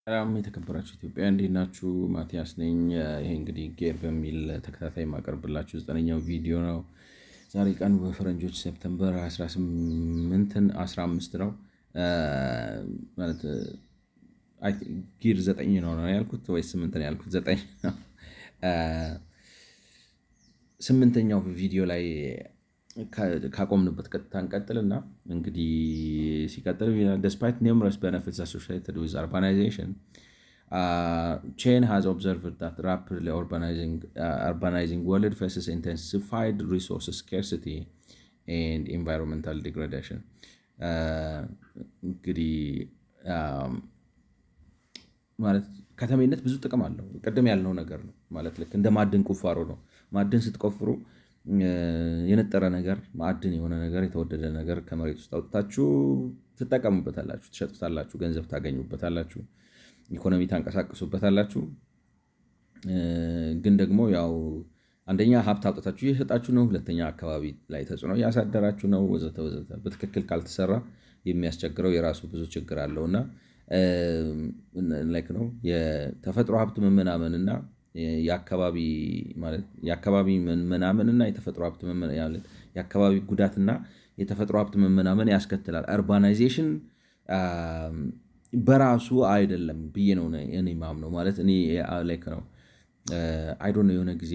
ሰላም የተከበራችሁ ኢትዮጵያ እንዴት ናችሁ? ማቲያስ ነኝ። ይሄ እንግዲህ ጌር በሚል ተከታታይ የማቀርብላችሁ 9ኛው ቪዲዮ ነው። ዛሬ ቀኑ በፈረንጆች ሴፕተምበር 15 ነው። ማለት ጊር 9 ነው ያልኩት ወይስ 8 ነው ያልኩት? 9 ነው። 8ኛው ቪዲዮ ላይ ካቆምንበት ቀጥታ እንቀጥልና እንግዲህ ሲቀጥል despite numerous benefits associated with urbanization, Chen has observed that rapidly urbanizing world faces intensified resource scarcity and environmental degradation. እንግዲህ ማለት ከተሜነት ብዙ ጥቅም አለው። ቀደም ያልነው ነገር ነው ማለት ልክ እንደ ማዕድን ቁፋሮ ነው። ማዕድን ስትቆፍሩ የነጠረ ነገር ማዕድን የሆነ ነገር የተወደደ ነገር ከመሬት ውስጥ አውጥታችሁ ትጠቀሙበታላችሁ፣ ትሸጡታላችሁ፣ ገንዘብ ታገኙበታላችሁ፣ ኢኮኖሚ ታንቀሳቅሱበታላችሁ። ግን ደግሞ ያው አንደኛ ሀብት አውጥታችሁ እየሸጣችሁ ነው፣ ሁለተኛ አካባቢ ላይ ተጽዕኖ እያሳደራችሁ ነው፣ ወዘተ ወዘተ። በትክክል ካልተሰራ የሚያስቸግረው የራሱ ብዙ ችግር አለውና ላይክ ነው የተፈጥሮ ሀብት መመናመንና የአካባቢ መመናመንና የተፈጥሮ ሀብት የአካባቢ ጉዳትና የተፈጥሮ ሀብት መመናመን ያስከትላል። አርባናይዜሽን በራሱ አይደለም ብዬ ነው እኔ ማምነው። ማለት እኔ ላይክ ነው አይ ዶንት ኖ የሆነ ጊዜ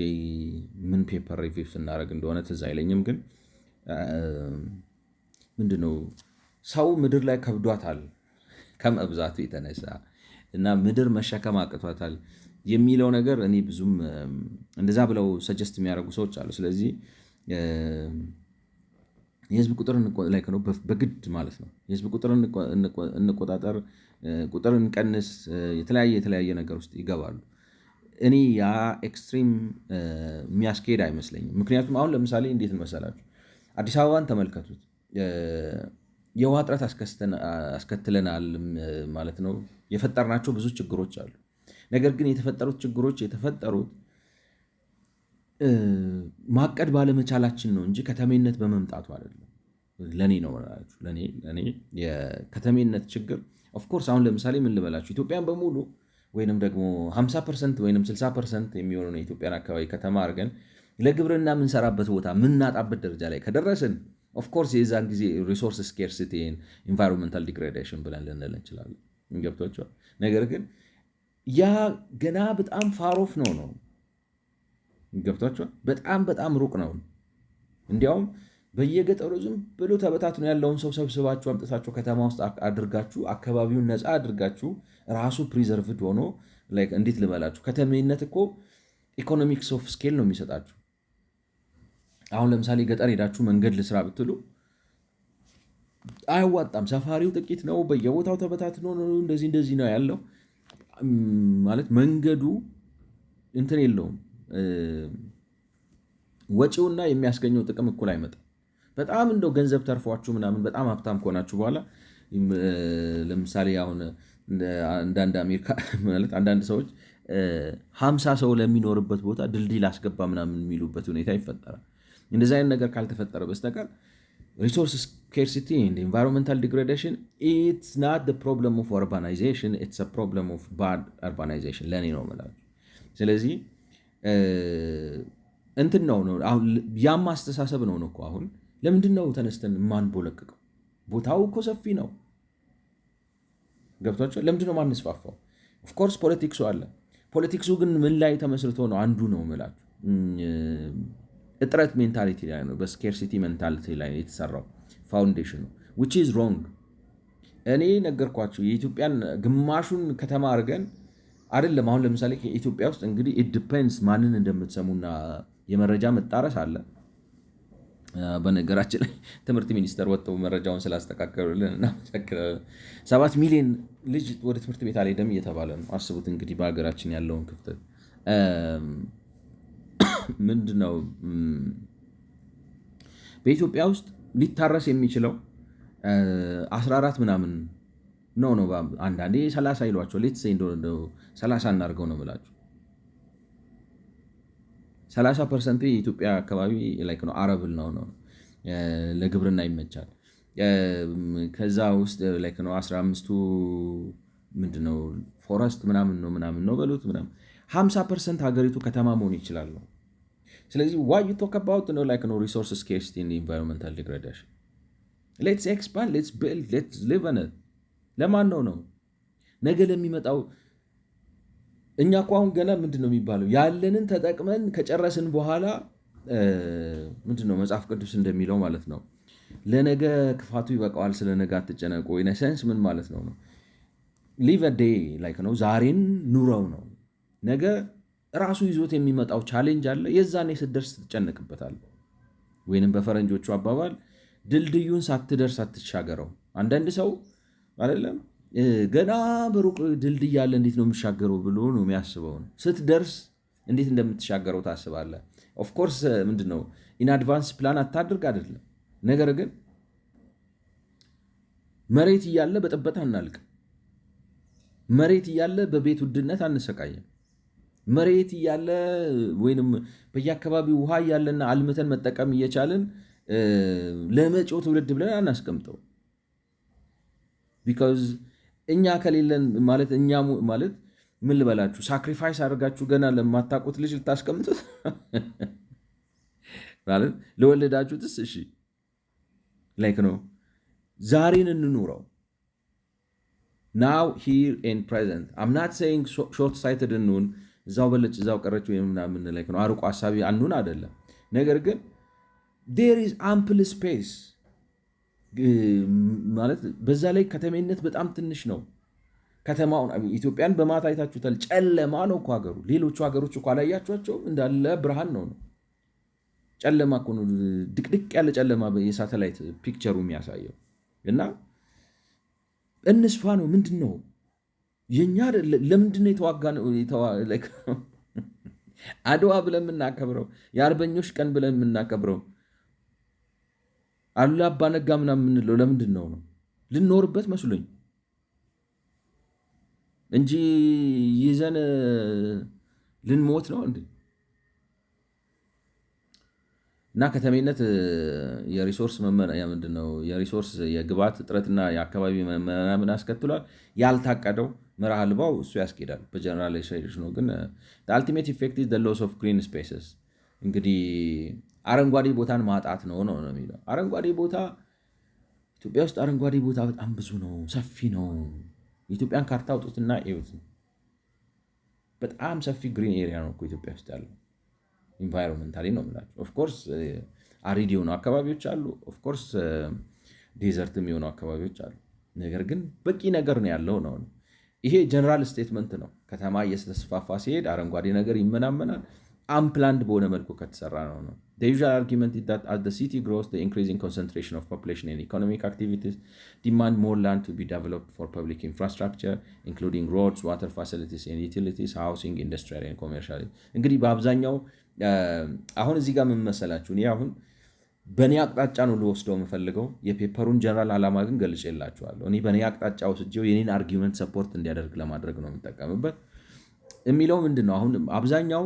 ምን ፔፐር ሪቪው ስናደርግ እንደሆነ ትዝ አይለኝም፣ ግን ምንድነው ሰው ምድር ላይ ከብዷታል ከመብዛቱ የተነሳ እና ምድር መሸከም አቅቷታል የሚለው ነገር እኔ ብዙም እንደዛ ብለው ሰጀስት የሚያደርጉ ሰዎች አሉ። ስለዚህ የህዝብ ቁጥር ላይክ ነው በግድ ማለት ነው የህዝብ ቁጥር እንቆጣጠር፣ ቁጥር እንቀንስ፣ የተለያየ ነገር ውስጥ ይገባሉ። እኔ ያ ኤክስትሪም የሚያስኬድ አይመስለኝም። ምክንያቱም አሁን ለምሳሌ እንዴት መሰላችሁ፣ አዲስ አበባን ተመልከቱት። የውሃ እጥረት አስከትለናል ማለት ነው። የፈጠርናቸው ብዙ ችግሮች አሉ። ነገር ግን የተፈጠሩት ችግሮች የተፈጠሩት ማቀድ ባለመቻላችን ነው እንጂ ከተሜነት በመምጣቱ አይደለም። ለኔ ነው ማለት ለኔ የከተሜነት ችግር ኦፍኮርስ አሁን ለምሳሌ ምን ልበላችሁ፣ ኢትዮጵያን በሙሉ ወይንም ደግሞ 50% ወይንም 60% የሚሆነው የኢትዮጵያን አካባቢ ከተማ አድርገን ለግብርና የምንሰራበት ቦታ የምናጣበት ደረጃ ላይ ከደረስን ኦፍኮርስ የዛን ጊዜ ሪሶርስ ስኬርሲቲ ኢንቫይሮንመንታል ዲግሬዴሽን ብለን ልንል እንችላለን። ገብቷችኋል? ነገር ግን ያ ገና በጣም ፋሮፍ ነው። ገብቷችኋል? በጣም ሩቅ ነው። እንዲያውም በየገጠሩ ዝም ብሎ ተበታትኖ ያለውን ሰው ሰብስባችሁ አምጥታችሁ ከተማ ውስጥ አድርጋችሁ አካባቢውን ነፃ አድርጋችሁ ራሱ ፕሪዘርቭድ ሆኖ እንዴት ልበላችሁ፣ ከተሜነት እኮ ኢኮኖሚክስ ኦፍ ስኬል ነው የሚሰጣችሁ። አሁን ለምሳሌ ገጠር ሄዳችሁ መንገድ ልስራ ብትሉ አያዋጣም። ሰፋሪው ጥቂት ነው፣ በየቦታው ተበታትኖ እንደዚህ ነው ያለው። ማለት መንገዱ እንትን የለውም፣ ወጪውና የሚያስገኘው ጥቅም እኩል አይመጣም። በጣም እንደው ገንዘብ ተርፏችሁ ምናምን በጣም ሀብታም ከሆናችሁ በኋላ ለምሳሌ አሁን አንዳንድ አሜሪካ ማለት አንዳንድ ሰዎች 50 ሰው ለሚኖርበት ቦታ ድልድይ ላስገባ ምናምን የሚሉበት ሁኔታ ይፈጠራል። እንደዚህ አይነት ነገር ካልተፈጠረ በስተቀር ሪሶርስ ስኬርሲቲ ኤንድ ኢንቫይሮንመንታል ዲግሬዴሽን ኢትስ ናት ዘ ፕሮብለም ኦፍ ኡርባናይዜሽን ኢትስ አ ፕሮብለም ኦፍ ባድ ኡርባናይዜሽን ለኔ ነው የምላችሁ። ስለዚህ እንትን ነው አሁን ያም አስተሳሰብ ነው እኮ አሁን ለምንድን ነው ተነስተን ማንቦለቅቀው? ቦታው እኮ ሰፊ ነው። ገብቷቸው ለምንድን ነው ማንስፋፋው? ኦፍኮርስ ፖለቲክሱ አለ። ፖለቲክሱ ግን ምን ላይ ተመስርቶ ነው? አንዱ ነው የምላችሁ እጥረት ሜንታሊቲ ላይ ነው፣ በስኬርሲቲ ሜንታሊቲ ላይ የተሰራው ፋውንዴሽኑ which is wrong። እኔ ነገርኳችሁ የኢትዮጵያን ግማሹን ከተማ አድርገን አይደለም። አሁን ለምሳሌ ከኢትዮጵያ ውስጥ እንግዲህ it depends ማንን እንደምትሰሙና የመረጃ መጣረስ አለ። በነገራችን ላይ ትምህርት ሚኒስቴር ወጥተው መረጃውን ስላስተካከሉልን እናመሰግናለን። 7 ሚሊዮን ልጅ ወደ ትምህርት ቤት አልሄደም እየተባለ ነው። አስቡት እንግዲህ በሀገራችን ያለውን ክፍተት ምንድነው? በኢትዮጵያ ውስጥ ሊታረስ የሚችለው 14 ምናምን ነው። አንዳንዴ 30 ይሏቸው ሌት ሰይ እንደው 30 እናድርገው ነው የምላችሁ። 30% የኢትዮጵያ አካባቢ ላይክ ነው አረብል ነው ለግብርና ይመቻል። ከዛ ውስጥ ላይክ ነው 15ቱ ምንድነው ፎረስት ምናምን ነው በሉት ምናምን 50% ሀገሪቱ ከተማ መሆን ይችላል ነው። ስለዚህ ዋይ ዩ ቶክ አባውት ነው ላይክ ነው ሪሶርስ ስኬርሲቲ ኤንድ ኢንቫይሮንመንታል ዲግራዴሽን። ሌትስ ኤክስፓንድ ሌትስ ቢልድ ሌትስ ሊቭ ኦን ኢት። ለማን ነው ነገ ለሚመጣው? እኛ እኮ አሁን ገና ምንድን ነው የሚባለው ያለንን ተጠቅመን ከጨረስን በኋላ ምንድን ነው መጽሐፍ ቅዱስ እንደሚለው ማለት ነው ለነገ ክፋቱ ይበቃዋል፣ ስለ ነገ አትጨነቁ። ኢነሰንስ ምን ማለት ነው ሊቭ ዴይ ላይክ ነው ዛሬን ኑረው ነው። ነገ ራሱ ይዞት የሚመጣው ቻሌንጅ አለ። የዛኔ ስትደርስ ትጨነቅበታል። ወይንም በፈረንጆቹ አባባል ድልድዩን ሳትደርስ አትሻገረው። አንዳንድ ሰው አይደለም ገና በሩቅ ድልድይ አለ እንዴት ነው የምሻገረው ብሎ ነው የሚያስበው። ስትደርስ እንዴት እንደምትሻገረው ታስባለህ። ኦፍኮርስ ምንድን ነው ኢን አድቫንስ ፕላን አታድርግ አይደለም። ነገር ግን መሬት እያለ በጥበት አናልቅ። መሬት እያለ በቤት ውድነት አንሰቃየም። መሬት እያለ ወይንም በየአካባቢው ውሃ እያለና አልምተን መጠቀም እየቻልን ለመጪው ትውልድ ብለን አናስቀምጠው። ቢካዝ እኛ ከሌለን ማለት እኛ ማለት ምን ልበላችሁ ሳክሪፋይስ አድርጋችሁ ገና ለማታውቁት ልጅ ልታስቀምጡት ማለት ለወለዳችሁትስ እሺ ላይክ ነው። ዛሬን እንኑረው። ናው ሂር ኤንድ ፕሬዘንት አም ናት ሴይንግ ሾርት ሳይትድ እንሁን፣ እዛው በለች እዛው ቀረች ወይም ምናምን ላይክ ነው አርቆ ሀሳቢ አንሁን አይደለም። ነገር ግን ዴር ኢዝ አምፕል ስፔስ ማለት በዛ ላይ ከተሜነት በጣም ትንሽ ነው። ከተማውን ኢትዮጵያን በማታ አይታችሁታል። ጨለማ ነው እኮ ሀገሩ። ሌሎቹ ሀገሮች እኮ አላያችኋቸው እንዳለ ብርሃን ነው። ጨለማ እኮ ነው፣ ድቅድቅ ያለ ጨለማ የሳተላይት ፒክቸሩ የሚያሳየው። እና እንስፋ ነው ምንድን ነው የኛ ለምንድን ነው የተዋጋ ነው አድዋ ብለን የምናከብረው የአርበኞች ቀን ብለን የምናከብረው አሉላ አባ ነጋ ምናምን የምንለው ለምንድን ነው? ልንኖርበት መስሎኝ እንጂ ይዘን ልንሞት ነው እንዴ? እና ከተሜነት የሪሶርስ ምንድነው የሪሶርስ የግብዓት እጥረትና የአካባቢ መመናመን አስከትሏል። ያልታቀደው መርህ አልባው እሱ ያስኬዳል። በጀነራላይዜሽን ነው ግን አልቲሜት ኢፌክት ኢዝ ዘ ሎስ ኦፍ ግሪን ስፔስስ። እንግዲህ አረንጓዴ ቦታን ማጣት ነው የሚለው። አረንጓዴ ቦታ ኢትዮጵያ ውስጥ አረንጓዴ ቦታ በጣም ብዙ ነው፣ ሰፊ ነው። የኢትዮጵያን ካርታ አውጡትና እዩት። በጣም ሰፊ ግሪን ኤሪያ ነው እኮ ኢትዮጵያ ውስጥ ያለው። ኢንቫይሮንመንታሊ ነው የምላቸው። ኦፍኮርስ አሪድ የሆኑ አካባቢዎች አሉ። ኦፍኮርስ ዴዘርትም የሆኑ አካባቢዎች አሉ። ነገር ግን በቂ ነገር ነው ያለው ነው። ይሄ ጀነራል ስቴትመንት ነው። ከተማ እየተስፋፋ ሲሄድ አረንጓዴ ነገር ይመናመናል። አንፕላንድ በሆነ መልኩ ከተሰራ ነው። The usual argument is that as the city grows, the increasing concentration of population and economic activities demand more land to be developed for public infrastructure, including roads, water facilities and utilities, housing, industrial and commercial. እንግዲህ በአብዛኛው አሁን እዚህ ጋር ምን መሰላችሁ፣ እኔ አሁን በእኔ አቅጣጫ ነው ልወስደው የምፈልገው። የፔፐሩን ጀነራል ዓላማ ግን ገልጬላችኋለሁ። እኔ በእኔ አቅጣጫ ወስጄው የኔን አርጊመንት ሰፖርት እንዲያደርግ ለማድረግ ነው የምጠቀምበት። የሚለው ምንድን ነው አሁን አብዛኛው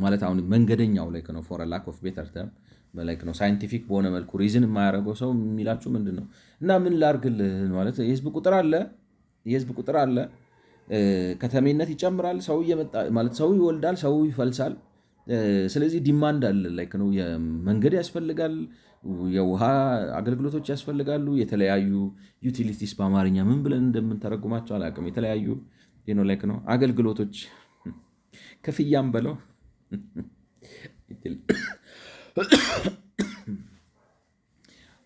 ማለት አሁን መንገደኛው ላይ ነው ፎር ላክ ኦፍ ቤተር ተርም ማለት ነው ሳይንቲፊክ በሆነ መልኩ ሪዝን የማያደርገው ሰው የሚላችሁ ምንድን ነው እና ምን ላርግልህ ማለት የህዝብ ቁጥር አለ፣ ከተሜነት ይጨምራል፣ ሰው እየመጣ ማለት ሰው ይወልዳል፣ ሰው ይፈልሳል። ስለዚህ ዲማንድ አለ ላይክ ነው መንገድ ያስፈልጋል፣ የውሃ አገልግሎቶች ያስፈልጋሉ፣ የተለያዩ ዩቲሊቲስ በአማርኛ ምን ብለን እንደምንተረጉማቸው አላውቅም። የተለያዩ ላይክ ነው አገልግሎቶች ክፍያም በለው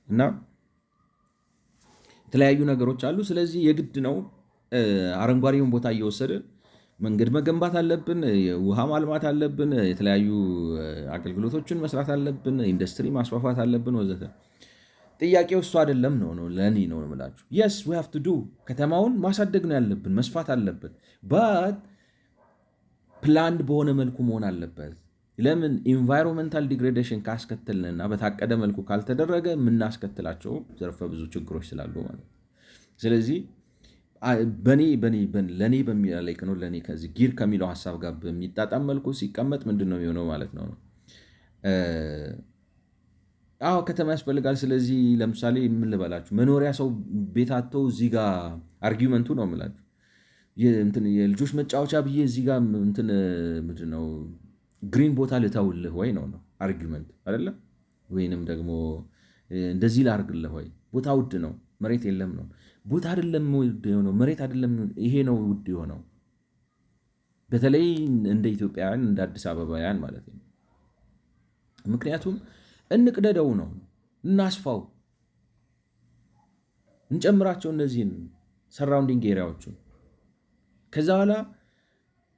እና የተለያዩ ነገሮች አሉ። ስለዚህ የግድ ነው አረንጓዴውን ቦታ እየወሰድን መንገድ መገንባት አለብን፣ ውሃ ማልማት አለብን፣ የተለያዩ አገልግሎቶችን መስራት አለብን፣ ኢንዱስትሪ ማስፋፋት አለብን ወዘተ። ጥያቄው እሱ አይደለም ነው ለእኔ ነው የምላችሁ። የስ ዊ ሃቭ ቱ ዱ ከተማውን ማሳደግ ነው ያለብን፣ መስፋት አለብን። በት ፕላንድ በሆነ መልኩ መሆን አለበት። ለምን ኢንቫይሮንመንታል ዲግሬዴሽን ካስከተልንና በታቀደ መልኩ ካልተደረገ የምናስከትላቸው ዘርፈ ብዙ ችግሮች ስላሉ ማለት ነው። ስለዚህ ለእኔ በሚላይክ ነው ለእኔ ከዚህ ጊር ከሚለው ሀሳብ ጋር በሚጣጣም መልኩ ሲቀመጥ ምንድን ነው የሚሆነው ማለት ነው አዎ ከተማ ያስፈልጋል። ስለዚህ ለምሳሌ ምን ልበላችሁ፣ መኖሪያ ሰው ቤት አጥተው እዚህ ጋር አርጊመንቱ ነው የምላችሁ የልጆች መጫወቻ ብዬ እዚህ ጋር እንትን ምንድን ነው ግሪን ቦታ ልተውልህ ወይ ነው አርጊመንት አይደለም። ወይንም ደግሞ እንደዚህ ላርግልህ ወይ፣ ቦታ ውድ ነው መሬት የለም ነው። ቦታ አይደለም ውድ የሆነው መሬት አይደለም፣ ይሄ ነው ውድ የሆነው። በተለይ እንደ ኢትዮጵያውያን እንደ አዲስ አበባውያን ማለት ነው። ምክንያቱም እንቅደደው ነው፣ እናስፋው፣ እንጨምራቸው እነዚህን ሰራውንዲንግ ኤሪያዎቹን። ከዛ በኋላ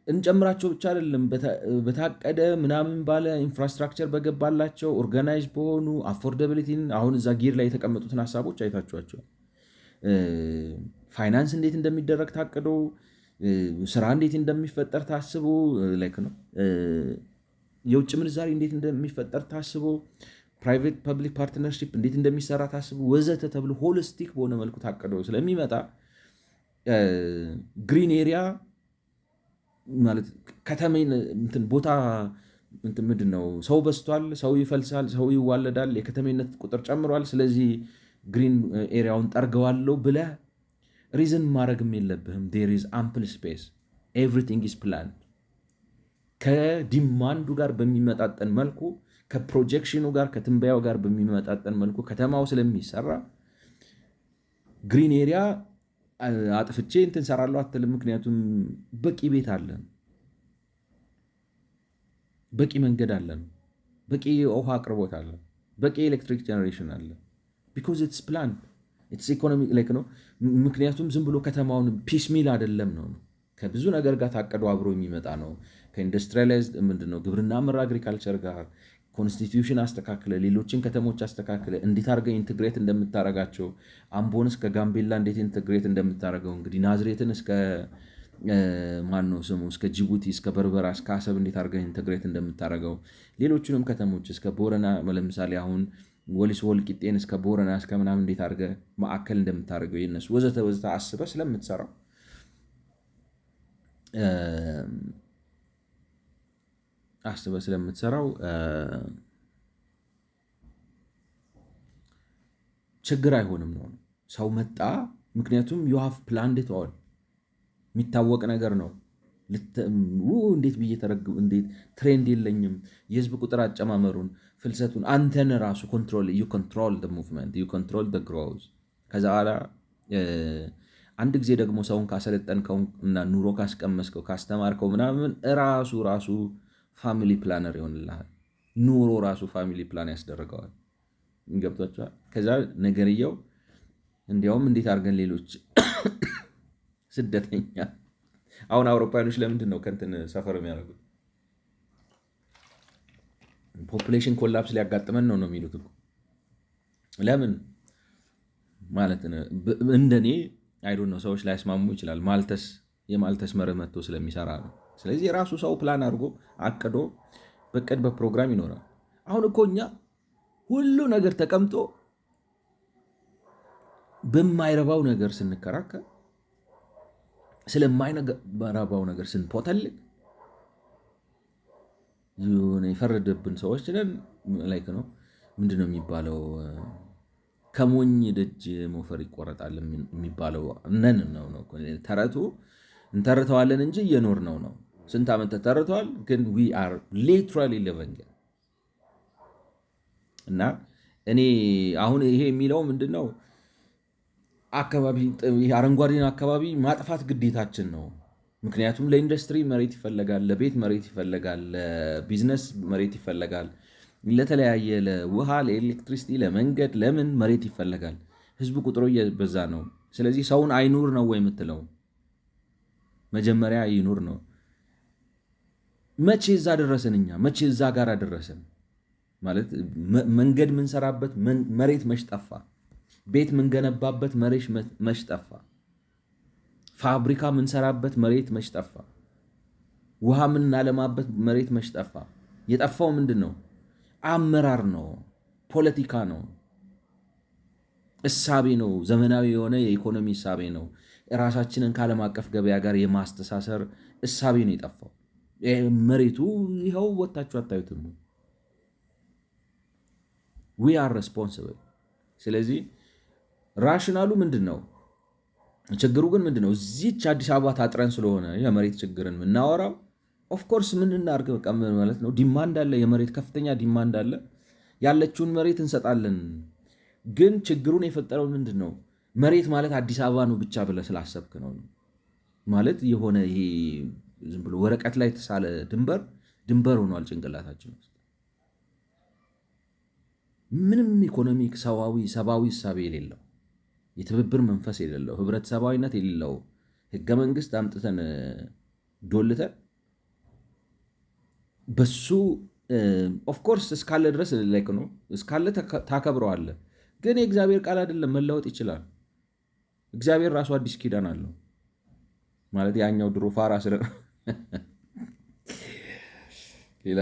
እንጨምራቸው ብቻ አይደለም፣ በታቀደ ምናምን ባለ ኢንፍራስትራክቸር በገባላቸው ኦርጋናይዝ በሆኑ አፎርደብሊቲን፣ አሁን እዛ ጊር ላይ የተቀመጡትን ሀሳቦች አይታችኋቸዋል። ፋይናንስ እንዴት እንደሚደረግ ታቅዶ፣ ስራ እንዴት እንደሚፈጠር ታስቦ፣ ላይክ ነው የውጭ ምንዛሪ እንዴት እንደሚፈጠር ታስቦ፣ ፕራይቬት ፐብሊክ ፓርትነርሺፕ እንዴት እንደሚሰራ ታስቦ ወዘተ ተብሎ ሆሊስቲክ በሆነ መልኩ ታቅዶ ስለሚመጣ ግሪን ኤሪያ ማለት ከተሜን ቦታ ምንድን ነው፣ ሰው በዝቷል፣ ሰው ይፈልሳል፣ ሰው ይዋለዳል፣ የከተሜነት ቁጥር ጨምሯል። ስለዚህ ግሪን ኤሪያውን ጠርገዋለሁ ብለህ ሪዝን ማድረግም የለብህም። ዴር ኢዝ አምፕል ስፔስ ኤቭሪቲንግ ኢዝ ፕላንድ። ከዲማንዱ ጋር በሚመጣጠን መልኩ፣ ከፕሮጀክሽኑ ጋር ከትንበያው ጋር በሚመጣጠን መልኩ ከተማው ስለሚሰራ ግሪን ኤሪያ አጥፍቼ እንትን ሰራለሁ አትልም። ምክንያቱም በቂ ቤት አለን፣ በቂ መንገድ አለን፣ በቂ ውሃ አቅርቦት አለን፣ በቂ ኤሌክትሪክ ጀነሬሽን አለ። ቢኮዝ ኢትስ ፕላን ኢትስ ኢኮኖሚክ ላይክ ነው። ምክንያቱም ዝም ብሎ ከተማውን ፒስ ሚል አይደለም ነው፣ ከብዙ ነገር ጋር ታቀዶ አብሮ የሚመጣ ነው። ከኢንዱስትሪያላይዝድ ምንድነው ግብርና ምር አግሪካልቸር ጋር ኮንስቲትዩሽን አስተካክለ፣ ሌሎችን ከተሞች አስተካክለ፣ እንዴት አድርገህ ኢንትግሬት እንደምታረጋቸው፣ አምቦን እስከ ጋምቤላ እንዴት ኢንትግሬት እንደምታረገው፣ እንግዲህ ናዝሬትን እስከ ማነው ስሙ እስከ ጅቡቲ እስከ በርበራ እስከ አሰብ እንዴት አድርገህ ኢንትግሬት እንደምታረገው፣ ሌሎቹንም ከተሞች እስከ ቦረና ለምሳሌ አሁን ወሊሶ ወልቂጤን እስከ ቦረና እስከ ምናምን እንዴት አድርገህ ማዕከል እንደምታደርገው የነሱ ወዘተ ወዘተ አስበህ ስለምትሰራው ችግር አይሆንም ነው ሰው መጣ። ምክንያቱም ዩ ሃቭ ፕላንድ ኢት ኦል የሚታወቅ ነገር ነው። እንዴት ብዬ ተረግቡ፣ እንዴት ትሬንድ የለኝም፣ የህዝብ ቁጥር አጨማመሩን፣ ፍልሰቱን አንተን ራሱ ዩ ኮንትሮል ሙቭመንት ዩ ኮንትሮል ግሮዝ። ከዛ በኋላ አንድ ጊዜ ደግሞ ሰውን ካሰለጠንከው እና ኑሮ ካስቀመስከው ካስተማርከው ምናምን ራሱ ፋሚሊ ፕላነር ይሆንልሃል። ኑሮ ራሱ ፋሚሊ ፕላን ያስደርገዋል። ገብቷቸዋል። ከዛ ነገርየው እንዲያውም እንዴት አድርገን ሌሎች ስደተኛ አሁን አውሮፓውያኖች ለምንድን ነው ከንትን ሰፈር የሚያደርጉት? ፖፑሌሽን ኮላፕስ ሊያጋጥመን ነው የሚሉት እኮ። ለምን ማለት እንደኔ አይዶ ነው ሰዎች ላይስማሙ ይችላል። የማልተስ መርህ መጥቶ ስለሚሰራ ነው። ስለዚህ የራሱ ሰው ፕላን አድርጎ አቅዶ በቅድ በፕሮግራም ይኖራል። አሁን እኮ እኛ ሁሉ ነገር ተቀምጦ በማይረባው ነገር ስንከራከር፣ ስለማይረባው ነገር ስንፖተልቅ የፈረደብን ሰዎች ነን። ላይክ ነው ምንድነው የሚባለው? ከሞኝ ደጅ ሞፈር ይቆረጣል የሚባለው ነን ነው ተረቱ። እንተርተዋለን እንጂ እየኖር ነው። ስንት ዓመት ተተርተዋል፣ ግን ዊ አር ሊትራሊ ሊቪንግ። እና እኔ አሁን ይሄ የሚለው ምንድነው አረንጓዴን አካባቢ ማጥፋት ግዴታችን ነው። ምክንያቱም ለኢንዱስትሪ መሬት ይፈለጋል፣ ለቤት መሬት ይፈለጋል፣ ለቢዝነስ መሬት ይፈለጋል፣ ለተለያየ ለውሃ፣ ለኤሌክትሪሲቲ፣ ለመንገድ ለምን መሬት ይፈለጋል። ህዝቡ ቁጥሩ እየበዛ ነው። ስለዚህ ሰውን አይኑር ነው ወይ የምትለው? መጀመሪያ ይኑር ነው። መቼ እዛ ደረስን እኛ? መቼ እዛ ጋር ደረስን? ማለት መንገድ ምንሰራበት መሬት መች ጠፋ? ቤት ምንገነባበት መሬት መች ጠፋ? ፋብሪካ ምንሰራበት መሬት መች ጠፋ? ውሃ ምናለማበት መሬት መች ጠፋ? የጠፋው ምንድን ነው? አመራር ነው፣ ፖለቲካ ነው፣ እሳቤ ነው፣ ዘመናዊ የሆነ የኢኮኖሚ እሳቤ ነው። ራሳችንን ከዓለም አቀፍ ገበያ ጋር የማስተሳሰር እሳቤ ነው የጠፋው። መሬቱ ይኸው ወታችሁ አታዩትም? ዊ አር ሬስፖንሲብል። ስለዚህ ራሽናሉ ምንድን ነው? ችግሩ ግን ምንድን ነው? እዚች አዲስ አበባ ታጥረን ስለሆነ የመሬት ችግርን የምናወራው ኦፍኮርስ ምን እናድርግ በቃ ማለት ነው። ዲማንድ አለ፣ የመሬት ከፍተኛ ዲማንድ አለ። ያለችውን መሬት እንሰጣለን። ግን ችግሩን የፈጠረው ምንድን ነው? መሬት ማለት አዲስ አበባ ነው ብቻ ብለህ ስላሰብክ ነው። ማለት የሆነ ይሄ ዝም ብሎ ወረቀት ላይ የተሳለ ድንበር ሆኗል ጭንቅላታችን ውስጥ። ምንም ኢኮኖሚክ ሰብአዊ እሳቤ የሌለው፣ የትብብር መንፈስ የሌለው፣ ህብረተሰባዊነት የሌለው ህገ መንግስት አምጥተን ዶልተን በሱ ኦፍኮርስ እስካለ ድረስ ላይክ ነው እስካለ ታከብረዋለህ። ግን የእግዚአብሔር ቃል አይደለም፣ መለወጥ ይችላል። እግዚአብሔር ራሱ አዲስ ኪዳን አለው። ማለት ያኛው ድሮ ፋራ ስለ ሌላ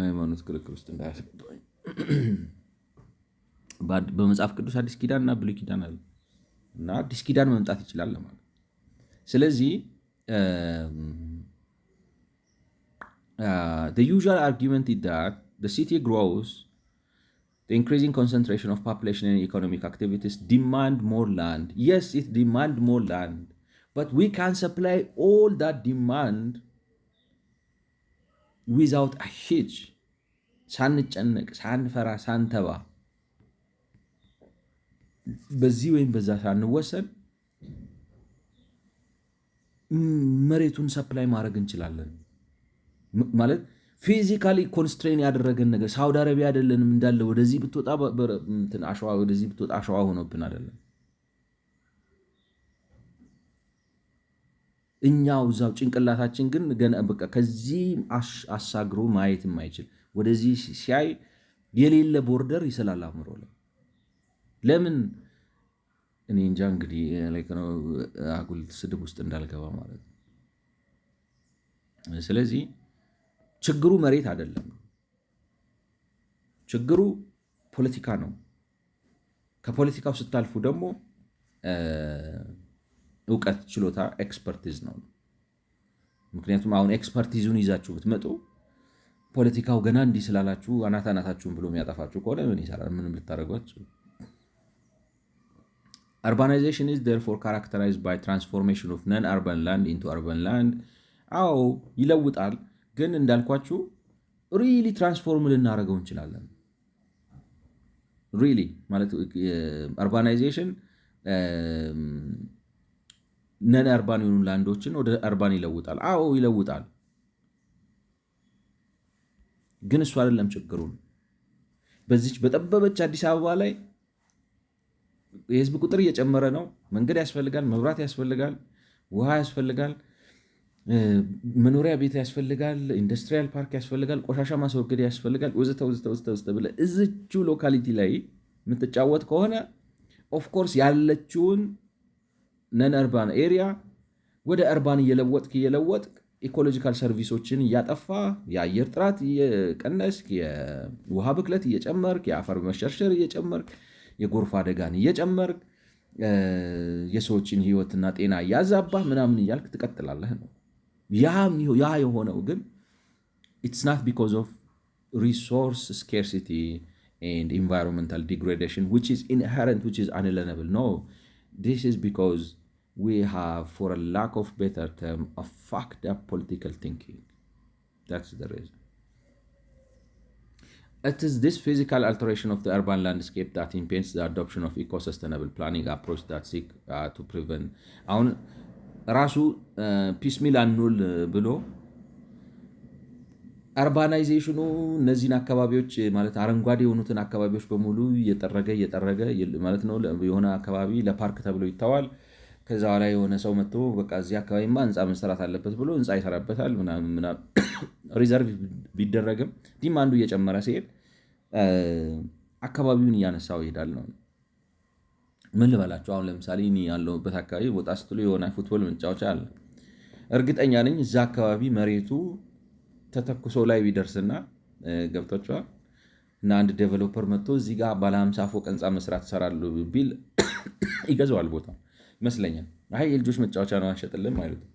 ሃይማኖት ክርክር ውስጥ እንዳያስገባኝ። በመጽሐፍ ቅዱስ አዲስ ኪዳን እና ብሉይ ኪዳን አለ እና አዲስ ኪዳን መምጣት ይችላል ማለት። ስለዚህ the usual argument is that the city grows, the increasing concentration of population and economic activities demand more land. Yes, it demand more land, but we can supply all that demand without a hitch. ሳንጨነቅ፣ ሳንፈራ፣ ሳንተባ፣ በዚህ ወይም በዛ ሳንወሰን መሬቱን ሰፕላይ ማድረግ እንችላለን። ማለት ፊዚካሊ ኮንስትሬን ያደረገን ነገር ሳውዲ አረቢያ አይደለንም። እንዳለ ወደዚህ ብትወጣ አሸዋ፣ ወደዚህ ብትወጣ አሸዋ ሆኖብን አይደለም። እኛው እዛው ጭንቅላታችን ግን ገና በቃ ከዚህ አሳግሮ ማየት የማይችል ወደዚህ ሲያይ የሌለ ቦርደር ይስላል አእምሮ ላይ። ለምን እኔ እንጃ። እንግዲህ አጉል ስድብ ውስጥ እንዳልገባ ማለት ነው። ስለዚህ ችግሩ መሬት አይደለም፣ ችግሩ ፖለቲካ ነው። ከፖለቲካው ስታልፉ ደግሞ እውቀት፣ ችሎታ፣ ኤክስፐርቲዝ ነው። ምክንያቱም አሁን ኤክስፐርቲዙን ይዛችሁ ብትመጡ ፖለቲካው ገና እንዲህ ስላላችሁ አናታችሁን ብሎ የሚያጠፋችሁ ከሆነ ምን ይሰራል? ምንም ልታደርጓችሁ። Urbanization is therefore characterized by transformation of non-urban land into urban land. አዎ ይለውጣል። ግን እንዳልኳችሁ ሪሊ ትራንስፎርም ልናደርገው እንችላለን። ሪሊ ማለት አርባናይዜሽን ነን አርባን የሆኑ ላንዶችን ወደ አርባን ይለውጣል። አዎ ይለውጣል። ግን እሱ አይደለም ችግሩን። በዚች በጠበበች አዲስ አበባ ላይ የህዝብ ቁጥር እየጨመረ ነው። መንገድ ያስፈልጋል፣ መብራት ያስፈልጋል፣ ውሃ ያስፈልጋል፣ መኖሪያ ቤት ያስፈልጋል፣ ኢንዱስትሪያል ፓርክ ያስፈልጋል፣ ቆሻሻ ማስወገድ ያስፈልጋል፣ ወዘተ ብለህ እዚቹ ሎካሊቲ ላይ የምትጫወት ከሆነ ኦፍኮርስ ያለችውን ነን አርባን ኤሪያ ወደ አርባን እየለወጥክ ኢኮሎጂካል ሰርቪሶችን እያጠፋ የአየር ጥራት እየቀነስክ የውሃ ብክለት እየጨመርክ የአፈር መሸርሸር እየጨመርክ የጎርፍ አደጋን እየጨመርክ የሰዎችን ህይወትና ጤና እያዛባህ ምናምን እያልክ ትቀጥላለህ ነው። ያ የሆነው ግን it's not because of resource scarcity and environmental degradation which is inherent, which is unalienable. No, this is because we have, for a lack of better term, a fucked up political thinking. That's the reason. It is this physical alteration of the urban landscape that impedes the adoption of eco-sustainable planning approach that seek to prevent. አሁን ራሱ ፒስሚል አንውል ብሎ አርባናይዜሽኑ እነዚህን አካባቢዎች ማለት አረንጓዴ የሆኑትን አካባቢዎች በሙሉ እየጠረገ ማለት ነው። የሆነ አካባቢ ለፓርክ ተብሎ ይተዋል። ከዛ ላይ የሆነ ሰው መጥቶ በቃ እዚህ አካባቢማ ህንፃ መሰራት አለበት ብሎ ህንፃ ይሰራበታል። ምናምን ሪዘርቭ ቢደረግም ዲማንዱ እየጨመረ ሲሄድ አካባቢውን እያነሳው ይሄዳል ነው። ምን ልበላቸው? አሁን ለምሳሌ እኔ ያለሁበት አካባቢ ወጣ ስትሉ የሆነ ፉትቦል መጫወቻ አለ። እርግጠኛ ነኝ እዛ አካባቢ መሬቱ ተተኩሶ ላይ ቢደርስና ገብቷቸዋል እና አንድ ዴቨሎፐር መጥቶ እዚህ ጋር ባለ 50 ፎቅ ህንፃ መስራት ይሰራሉ ቢል ይገዛዋል ቦታ ይመስለኛል። አይ የልጆች መጫወቻ ነው አንሸጥልም ማለት ነው።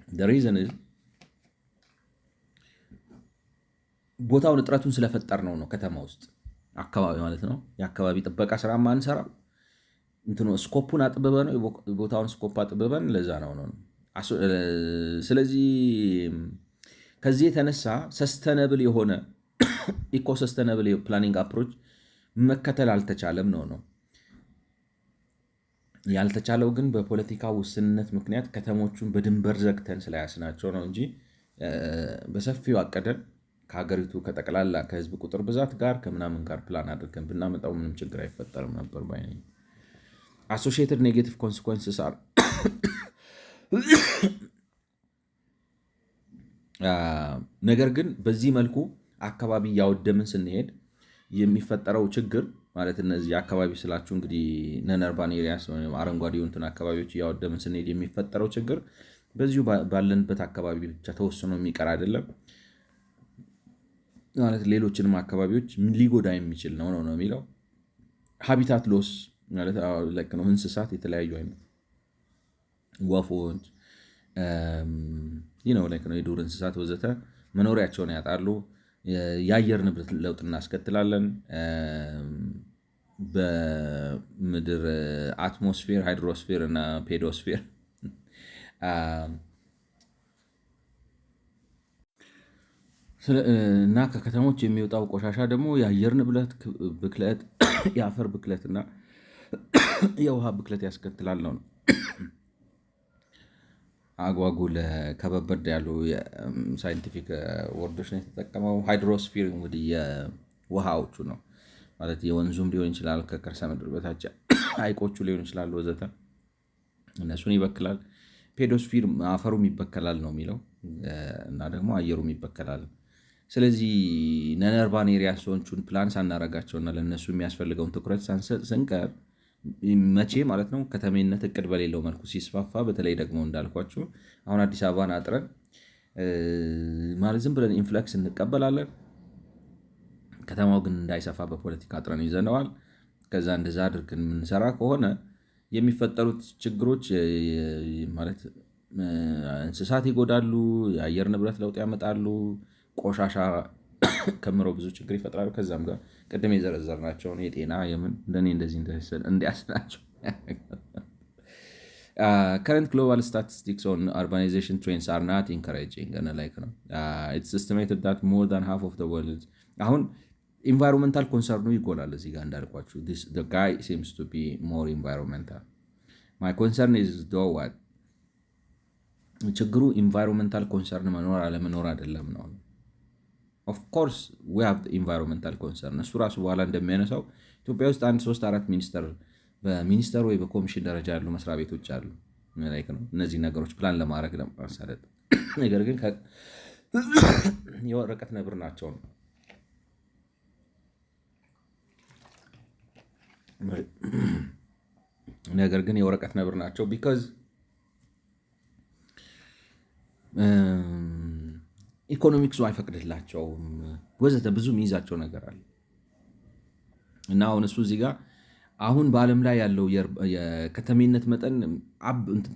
the reason is ቦታውን እጥረቱን ስለፈጠር ነው ከተማ ውስጥ አካባቢ ማለት ነው። የአካባቢ ጥበቃ ስራ ማንሰራው እንትኑ ስኮፑን አጥብበ ነው ቦታውን ስኮፕ አጥብበን ለዛ ነው። ስለዚህ ከዚህ የተነሳ ሰስተነብል የሆነ ኢኮሰስተነብል ፕላኒንግ አፕሮች መከተል አልተቻለም ነው። ያልተቻለው ግን በፖለቲካ ውስንነት ምክንያት ከተሞቹን በድንበር ዘግተን ስለያስናቸው ነው እንጂ በሰፊው አቀደን ከሀገሪቱ ከጠቅላላ ከህዝብ ቁጥር ብዛት ጋር ከምናምን ጋር ፕላን አድርገን ብናመጣው ምንም ችግር አይፈጠርም ነበር ባይ ነኝ። አሶሺየትድ ኔጌቲቭ ኮንሲኮንስስ አር ነገር ግን በዚህ መልኩ አካባቢ እያወደምን ስንሄድ የሚፈጠረው ችግር ማለት እነዚህ አካባቢ ስላችሁ እንግዲህ ነን አርባን ኤሪያስ ወይም አረንጓዴ እንትን አካባቢዎች እያወደምን ስንሄድ የሚፈጠረው ችግር በዚሁ ባለንበት አካባቢ ብቻ ተወስኖ የሚቀር አይደለም ማለት ሌሎችንም አካባቢዎች ሊጎዳ የሚችል ነው የሚለው። ሃቢታት ሎስ ማለት ነው። እንስሳት የተለያዩ አይነት ወፎች የዱር እንስሳት ወዘተ መኖሪያቸውን ያጣሉ። የአየር ንብረት ለውጥ እናስከትላለን። በምድር አትሞስፌር፣ ሃይድሮስፌር እና ፔዶስፌር እና ከከተሞች የሚወጣው ቆሻሻ ደግሞ የአየር ንብረት ብክለት፣ የአፈር ብክለት እና የውሃ ብክለት ያስከትላል ነው። አጓጉል ከበበድ ያሉ ሳይንቲፊክ ወርዶች ነው የተጠቀመው። ሃይድሮስፌር እንግዲህ የውሃዎቹ ነው ማለት የወንዙም ሊሆን ይችላል፣ ከከርሰ ምድር በታች ሐይቆቹ ሊሆን ይችላሉ ወዘተ እነሱን ይበክላል። ፔዶስፌር አፈሩም ይበከላል ነው የሚለው እና ደግሞ አየሩም ይበከላል። ስለዚህ ነን አርባን ኤሪያሶቹን ፕላን ሳናረጋቸውና ለእነሱ የሚያስፈልገውን ትኩረት ሳንሰጥ ስንቀር መቼ ማለት ነው ከተሜነት እቅድ በሌለው መልኩ ሲስፋፋ፣ በተለይ ደግሞ እንዳልኳችሁ አሁን አዲስ አበባን አጥረን ማለት ዝም ብለን ኢንፍለክስ እንቀበላለን። ከተማው ግን እንዳይሰፋ በፖለቲካ አጥረን ይዘነዋል። ከዛ እንደዛ አድርገን የምንሰራ ከሆነ የሚፈጠሩት ችግሮች ማለት እንስሳት ይጎዳሉ፣ የአየር ንብረት ለውጥ ያመጣሉ፣ ቆሻሻ ከምረው ብዙ ችግር ይፈጥራሉ። ከዛም ጋር ቅድም የዘረዘርናቸውን የጤና የምን እንደኔ እንደዚህ እንዲያስናቸው current global statistics on urbanization trends are not encouraging and like ነው it's estimated that more than half of the world አሁን ኢንቫይሮንመንታል ኮንሰርኑ ይጎላል። እዚህ ጋር እንዳልኳችሁ the guy seems to be more environmental. my concern is though what ችግሩ ኢንቫይሮንመንታል ኮንሰርን መኖር አለመኖር አይደለም ነው። ኦፍ ኮርስ ዊ ሃቭ ኢንቫይሮንመንታል ኮንሰርን እሱ ራሱ በኋላ እንደሚያነሳው ኢትዮጵያ ውስጥ 1-3-4 በሚኒስተር ወይ በኮሚሽን ደረጃ ያሉ መስሪያ ቤቶች አሉ ነው እነዚህ ነገሮች ፕላን ለማድረግ ለማሳለጥ። ነገር ግን የወረቀት ነብር ናቸው ነው ነገር ግን የወረቀት ነብር ናቸው ቢካዝ ኢኮኖሚክሱ አይፈቅድላቸውም ወዘተ ብዙ የሚይዛቸው ነገር አለ እና አሁን እሱ እዚህ ጋር አሁን በዓለም ላይ ያለው የከተሜነት መጠን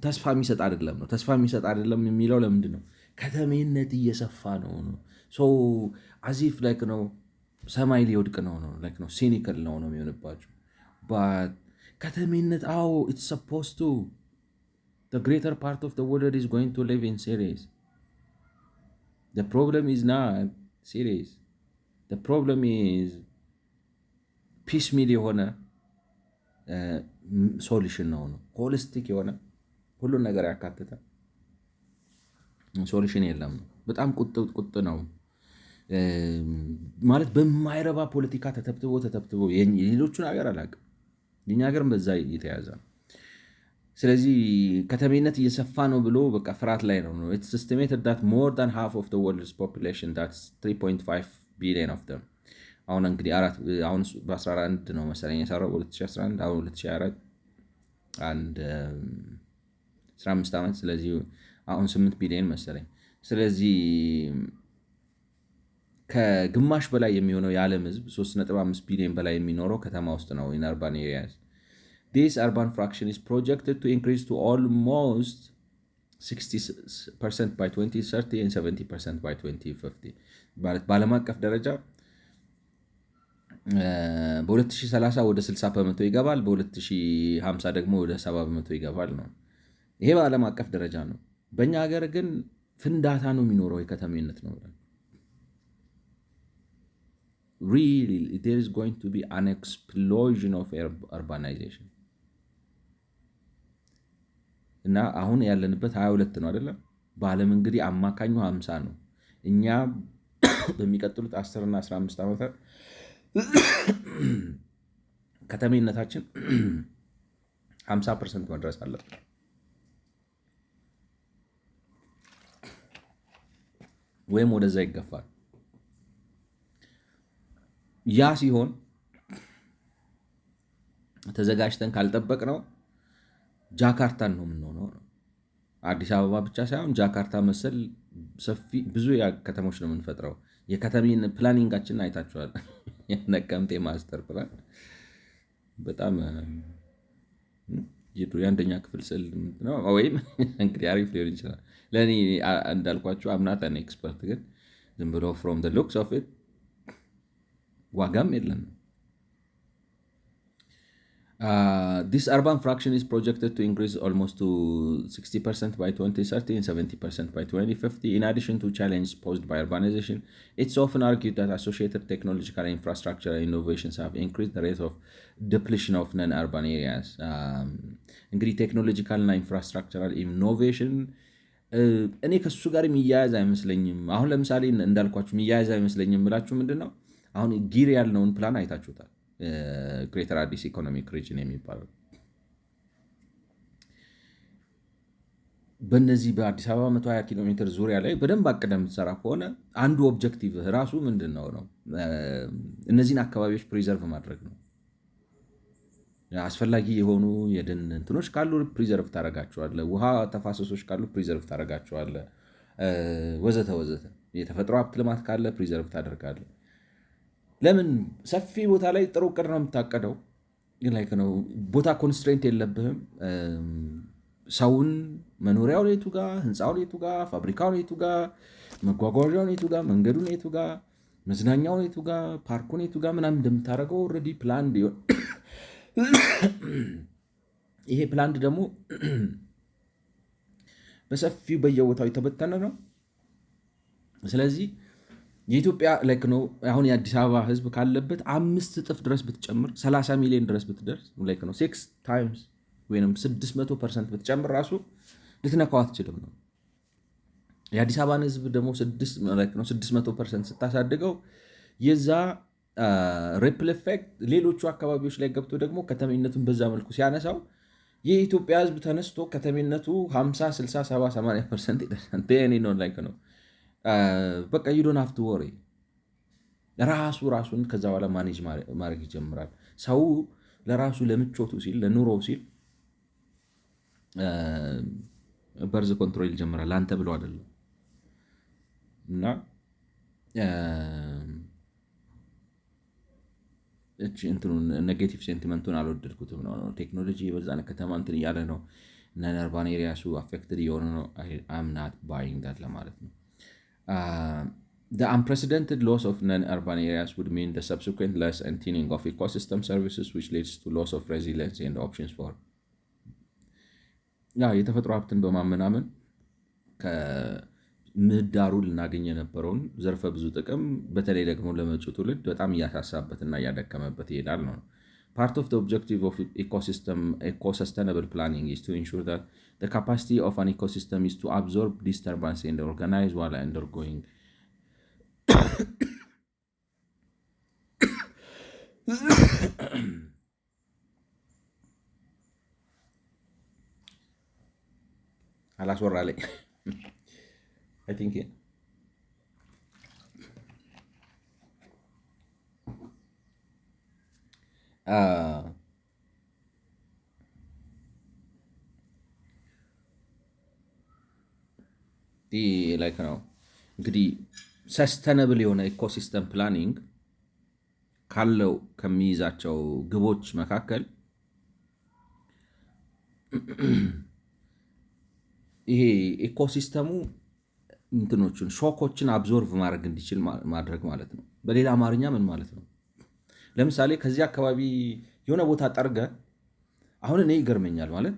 ተስፋ የሚሰጥ አይደለም ነው። ተስፋ የሚሰጥ አይደለም የሚለው ለምንድን ነው? ከተሜነት እየሰፋ ነው አዚፍ ላይክ ነው ሰማይ ሊወድቅ ነው ነው ሲኒክል ነው የሚሆንባቸው ከተሜነት it's supposed to the greater part of the world is going to live in cities. The problem is not cities. The problem is piecemeal የሆነ ሶሉሽን ነው ሆሊስቲክ የሆነ ሁሉን ነገር ያካተተ ሶሉሽን የለም ነው። በጣም ቁጥ ነው ማለት በማይረባ ፖለቲካ ተተብትቦ የሌሎቹን ሀገር አላውቅም የኛ ሀገርም በዛ እየተያዘ ነው። ስለዚህ ከተሜነት እየሰፋ ነው ብሎ በቃ ፍርሃት ላይ ነው። It's estimated that more than half of the world's population, that's 3.5 billion of them አሁን እንግዲህ አሁን በ11 ነው መሰለኝ የሰራው 2011 አሁን 2024 አንድ 15 ዓመት ስለዚህ አሁን 8 ቢሊዮን መሰለኝ። ስለዚህ ከግማሽ በላይ የሚሆነው የዓለም ሕዝብ 3.5 ቢሊዮን በላይ የሚኖረው ከተማ ውስጥ ነው in urban areas. This urban fraction is projected to increase to almost 60% by 2030 and 70% by 2050 ማለት በዓለም አቀፍ ደረጃ በ2030 ወደ 60% ይገባል፣ በ2050 ደግሞ ወደ 70% ይገባል ነው። ይሄ በዓለም አቀፍ ደረጃ ነው። በእኛ ሀገር ግን ፍንዳታ ነው የሚኖረው፣ የከተሜነት ነው። Really, there is going to be an explosion of urbanization እና አሁን ያለንበት 22 ነው አይደለም? በዓለም እንግዲህ አማካኙ 50 ነው። እኛ በሚቀጥሉት 10 እና 15 ዓመታት ከተሜነታችን 50% መድረስ አለበት። ወይም ወደዛ ይገፋል። ያ ሲሆን ተዘጋጅተን ካልጠበቅ ነው ጃካርታን ነው የምንሆነው። አዲስ አበባ ብቻ ሳይሆን ጃካርታ መሰል ሰፊ ብዙ ከተሞች ነው የምንፈጥረው። የከተሜን ፕላኒንጋችንን አይታችኋል። ነቀምቴ ማስተር ፕላን በጣም የአንደኛ ክፍል ስዕል ነው፣ ወይም እንግዲህ አሪፍ ሊሆን ይችላል። ለእኔ እንዳልኳቸው አምናት አን ኤክስፐርት፣ ግን ዝም ብሎ ፍሮም ዘ ሉክስ ኦፍ ኢት ዋጋም የለም። This urban fraction is projected to increase almost to 60% by 2030 and 70% by 2050. In addition to challenges posed by urbanization, it's often argued that associated technological infrastructure innovations have increased the rate of depletion of non-urban areas. እንግዲህ ቴክኖሎጂካል እና ኢንፍራስትራክቸራል ኢኖቬሽን እኔ ከሱ ጋር የሚያያዝ አይመስለኝም። አሁን ለምሳሌ እንዳልኳችሁ የሚያያዝ አይመስለኝም ብላችሁ ምንድን ነው አሁን ጊር ያልነውን ፕላን አይታችሁታል። ግሬተር አዲስ ኢኮኖሚክ ሪጅን የሚባለው በእነዚህ በአዲስ አበባ 120 ኪሎ ሜትር ዙሪያ ላይ በደንብ አቅደህ የምትሰራ ከሆነ አንዱ ኦብጀክቲቭ ራሱ ምንድን ነው እነዚህን አካባቢዎች ፕሪዘርቭ ማድረግ ነው። አስፈላጊ የሆኑ የደን እንትኖች ካሉ ፕሪዘርቭ ታደርጋቸዋለህ፣ ውሃ ተፋሰሶች ካሉ ፕሪዘርቭ ታደርጋቸዋለህ፣ ወዘተ ወዘተ። የተፈጥሮ ሀብት ልማት ካለ ፕሪዘርቭ ታደርጋለህ። ለምን ሰፊ ቦታ ላይ ጥሩ እቅድ ነው የምታቀደው፣ ግን ላይክ ነው ቦታ ኮንስትሬንት የለብህም። ሰውን መኖሪያው የቱ ጋ፣ ህንፃው የቱ ጋ፣ ፋብሪካው የቱ ጋ፣ መጓጓዣው የቱ ጋ፣ መንገዱን የቱ ጋ፣ መዝናኛው የቱ ጋ፣ ፓርኩን የቱ ጋ ምናምን እንደምታደርገው ኦልሬዲ ፕላን ሊሆን ይሄ ፕላንድ ደግሞ በሰፊው በየቦታው የተበተነ ነው። ስለዚህ የኢትዮጵያ ላይክ ነው አሁን የአዲስ አበባ ህዝብ ካለበት 5 እጥፍ ድረስ ብትጨምር 30 ሚሊዮን ድረስ ብትደርስ ላይክ ነው 6 ታይምስ ወይም 600% ብትጨምር ራሱ ልትነካው አትችልም ነው። የአዲስ አበባን ህዝብ ደግሞ 600% ስታሳድገው የዛ ሪፕል ኢፌክት ሌሎቹ አካባቢዎች ላይ ገብቶ ደግሞ ከተሜነቱን በዛ መልኩ ሲያነሳው የኢትዮጵያ ህዝብ ተነስቶ ከተሜነቱ 50፣ 60፣ 70፣ 80% ይደርሳል። ነው ላይክ ነው በቃ ዩ ዶንት ሃቭ ቱ ወሪ። ራሱን ከዛ በኋላ ማኔጅ ማድረግ ይጀምራል። ሰው ለራሱ ለምቾቱ ሲል ለኑሮው ሲል በርዝ ኮንትሮል ይጀምራል፣ አንተ ብሎ አይደለም። እና እንትኑን ኔጌቲቭ ሴንቲመንቱን አልወደድኩትም ነው። ቴክኖሎጂ የበዛን ከተማ እንትን እያለ ነው እና አርባን ኤሪያሱ አፌክትድ እየሆነ ነው። አም ናት ባይንግ ዳት ለማለት ነው። The unprecedented loss of non-urban areas would mean the subsequent loss and thinning of ecosystem services, which leads to loss of resilience and options for የተፈጥሮ ሀብትን በማመናመን ከምህዳሩ ልናገኝ የነበረውን ዘርፈ ብዙ ጥቅም በተለይ ደግሞ ለመጪው ትውልድ በጣም እያሳሳበትና እያደከመበት ይሄዳል ነው። Part of the objective of eco-sustainable planning is to ensure that the capacity of an ecosystem is to absorb disturbance and organize while undergoing አላስወራ ላይ I think ላይክ ነው እንግዲህ ሰስተነብል የሆነ ኢኮሲስተም ፕላኒንግ ካለው ከሚይዛቸው ግቦች መካከል ይሄ ኢኮሲስተሙ እንትኖችን ሾኮችን አብዞርቭ ማድረግ እንዲችል ማድረግ ማለት ነው። በሌላ አማርኛ ምን ማለት ነው? ለምሳሌ ከዚህ አካባቢ የሆነ ቦታ ጠርገ አሁን እኔ ይገርመኛል ማለት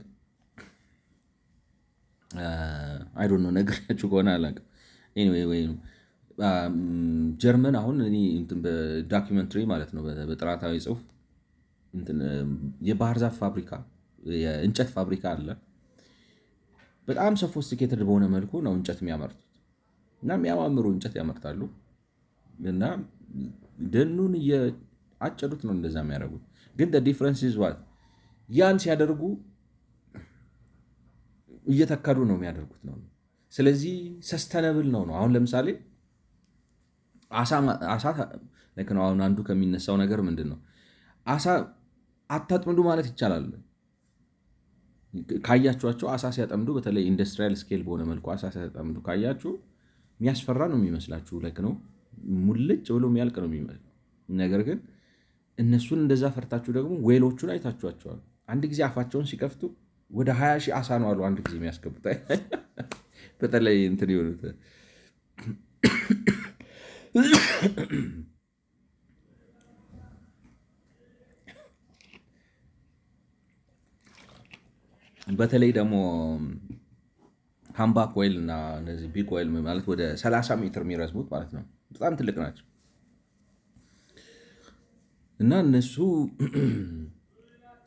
አይ ዶንት ኖ ነግሬያችሁ ከሆነ አላውቅም። ኤኒዌይ ወይ ጀርመን አሁን እኔ በዳኪመንተሪ ማለት ነው በጥናታዊ ጽሁፍ የባህር ዛፍ ፋብሪካ የእንጨት ፋብሪካ አለ። በጣም ሶፊስቲኬትድ በሆነ መልኩ ነው እንጨት የሚያመርቱት እና የሚያማምሩ እንጨት ያመርታሉ እና ደኑን እየአጨዱት ነው እንደዛ የሚያደርጉት። ግን ዲፍረንስ ኢዝ ዋት ያን ሲያደርጉ እየተከሉ ነው የሚያደርጉት ነው። ስለዚህ ሰስተነብል ነው። አሁን ለምሳሌ አሳ ነው። አሁን አንዱ ከሚነሳው ነገር ምንድን ነው? አሳ አታጥምዱ ማለት ይቻላል። ካያችኋቸው አሳ ሲያጠምዱ በተለይ ኢንዱስትሪያል ስኬል በሆነ መልኩ አሳ ሲያጠምዱ ካያችሁ የሚያስፈራ ነው የሚመስላችሁ። ነው ሙልጭ ብሎ የሚያልቅ ነው የሚመስለው። ነገር ግን እነሱን እንደዛ ፈርታችሁ ደግሞ ዌሎቹን አይታችኋቸዋል። አንድ ጊዜ አፋቸውን ሲከፍቱ ወደ 20 ሺህ አሳ ነው አሉ አንድ ጊዜ የሚያስገቡት። በተለይ እንትን የሆኑት በተለይ ደግሞ ሃምባክ ወይል እና እነዚህ ቢግ ወይል ማለት ወደ 30 ሜትር የሚረዝሙት ማለት ነው። በጣም ትልቅ ናቸው እና እነሱ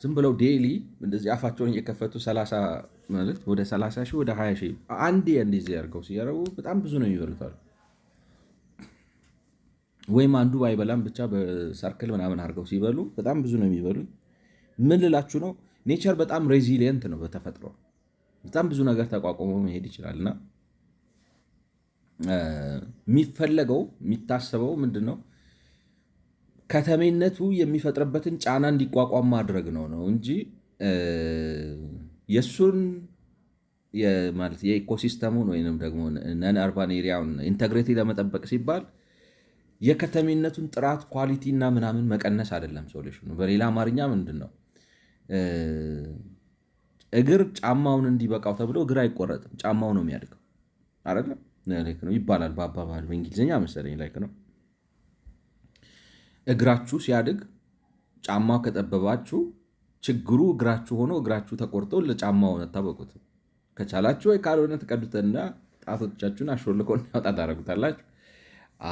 ዝም ብለው ዴይሊ እንደዚህ አፋቸውን እየከፈቱ 30 ማለት ወደ 30 ሺህ ወደ 20 ሺህ አንዴ እንደዚህ ያርገው ሲያረጉ በጣም ብዙ ነው የሚበሉት። ወይም አንዱ ባይበላም ብቻ በሰርክል ምናምን አድርገው ሲበሉ በጣም ብዙ ነው የሚበሉት። ምን ልላችሁ ነው? ኔቸር በጣም ሬዚሊየንት ነው በተፈጥሮ በጣም ብዙ ነገር ተቋቁሞ መሄድ ይችላል። እና የሚፈለገው የሚታሰበው ምንድን ነው? ከተሜነቱ የሚፈጥርበትን ጫና እንዲቋቋም ማድረግ ነው እንጂ የእሱን ማለት የኢኮሲስተሙን ወይም ደግሞ ነን አርባን ኤሪያውን ኢንተግሪቲ ለመጠበቅ ሲባል የከተሜነቱን ጥራት ኳሊቲ እና ምናምን መቀነስ አይደለም ሶሉሽኑ። በሌላ አማርኛ ምንድን ነው? እግር ጫማውን እንዲበቃው ተብሎ እግር አይቆረጥም፣ ጫማው ነው የሚያድገው አይደለም ነው ይባላል በአባባል በእንግሊዝኛ መሰለኝ ላይክ ነው። እግራችሁ ሲያድግ ጫማው ከጠበባችሁ ችግሩ እግራችሁ ሆኖ እግራችሁ ተቆርጦ ለጫማውን አታበቁትም። ከቻላችሁ ወይ ካልሆነ ትቀዱትና ጣቶቻችሁን አሾልኮ እንዲያወጣ ታደርጉታላችሁ።